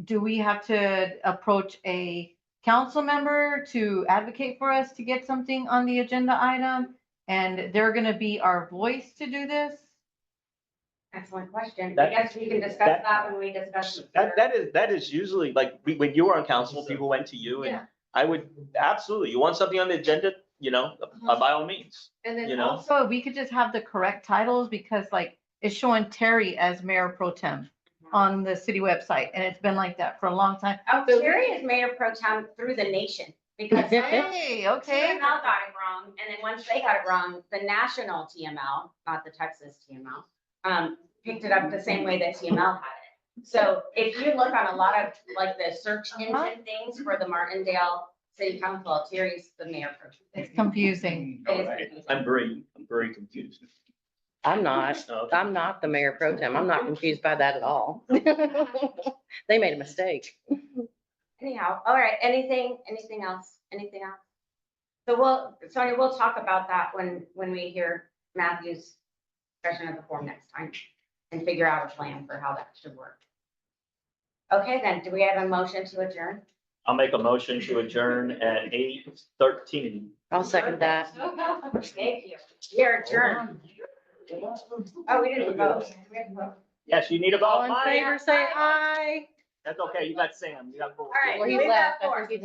do we have to approach a council member to advocate for us to get something on the agenda item? And they're gonna be our voice to do this?
Excellent question. I
That-
guess we can discuss that when we discuss.
That is usually, like, when you were on council, people went to you and
Yeah.
I would, absolutely, you want something on the agenda, by all means.
And
You
then
know?
also, we could just have the correct titles, because like, it's showing Terry as Mayor Pro Tem on the city website, and it's been like that for a long time.
Oh, Terry is mayor pro tem through the nation because
Hey, okay.
TML got it wrong. And then once they got it wrong, the national TML, not the Texas TML, picked it up the same way that TML had it. So if you look on a lot of like the search engine things for the Martindale City Council, Terry's the mayor pro tem.
It's confusing.
It is confusing.
I'm very confused.
I'm not.
Okay.
I'm not the mayor pro tem. I'm not confused by that at all. They made a mistake.
Anyhow, all right, anything else? So Sonia, we'll talk about that when we hear Matthew's discussion of the form next time and figure out a plan for how that should work. Okay, then, do we have a motion to adjourn?
I'll make a motion to adjourn at 8:13.
I'll second that.
Thank you. We are adjourned. Oh, we didn't vote. We have to vote.
Yes, you need a vote.
All in
Mike.
favor, say aye.
That's okay, you got Sam, you got both.
All right.
Well, he
we got
left. I
four.
think he's in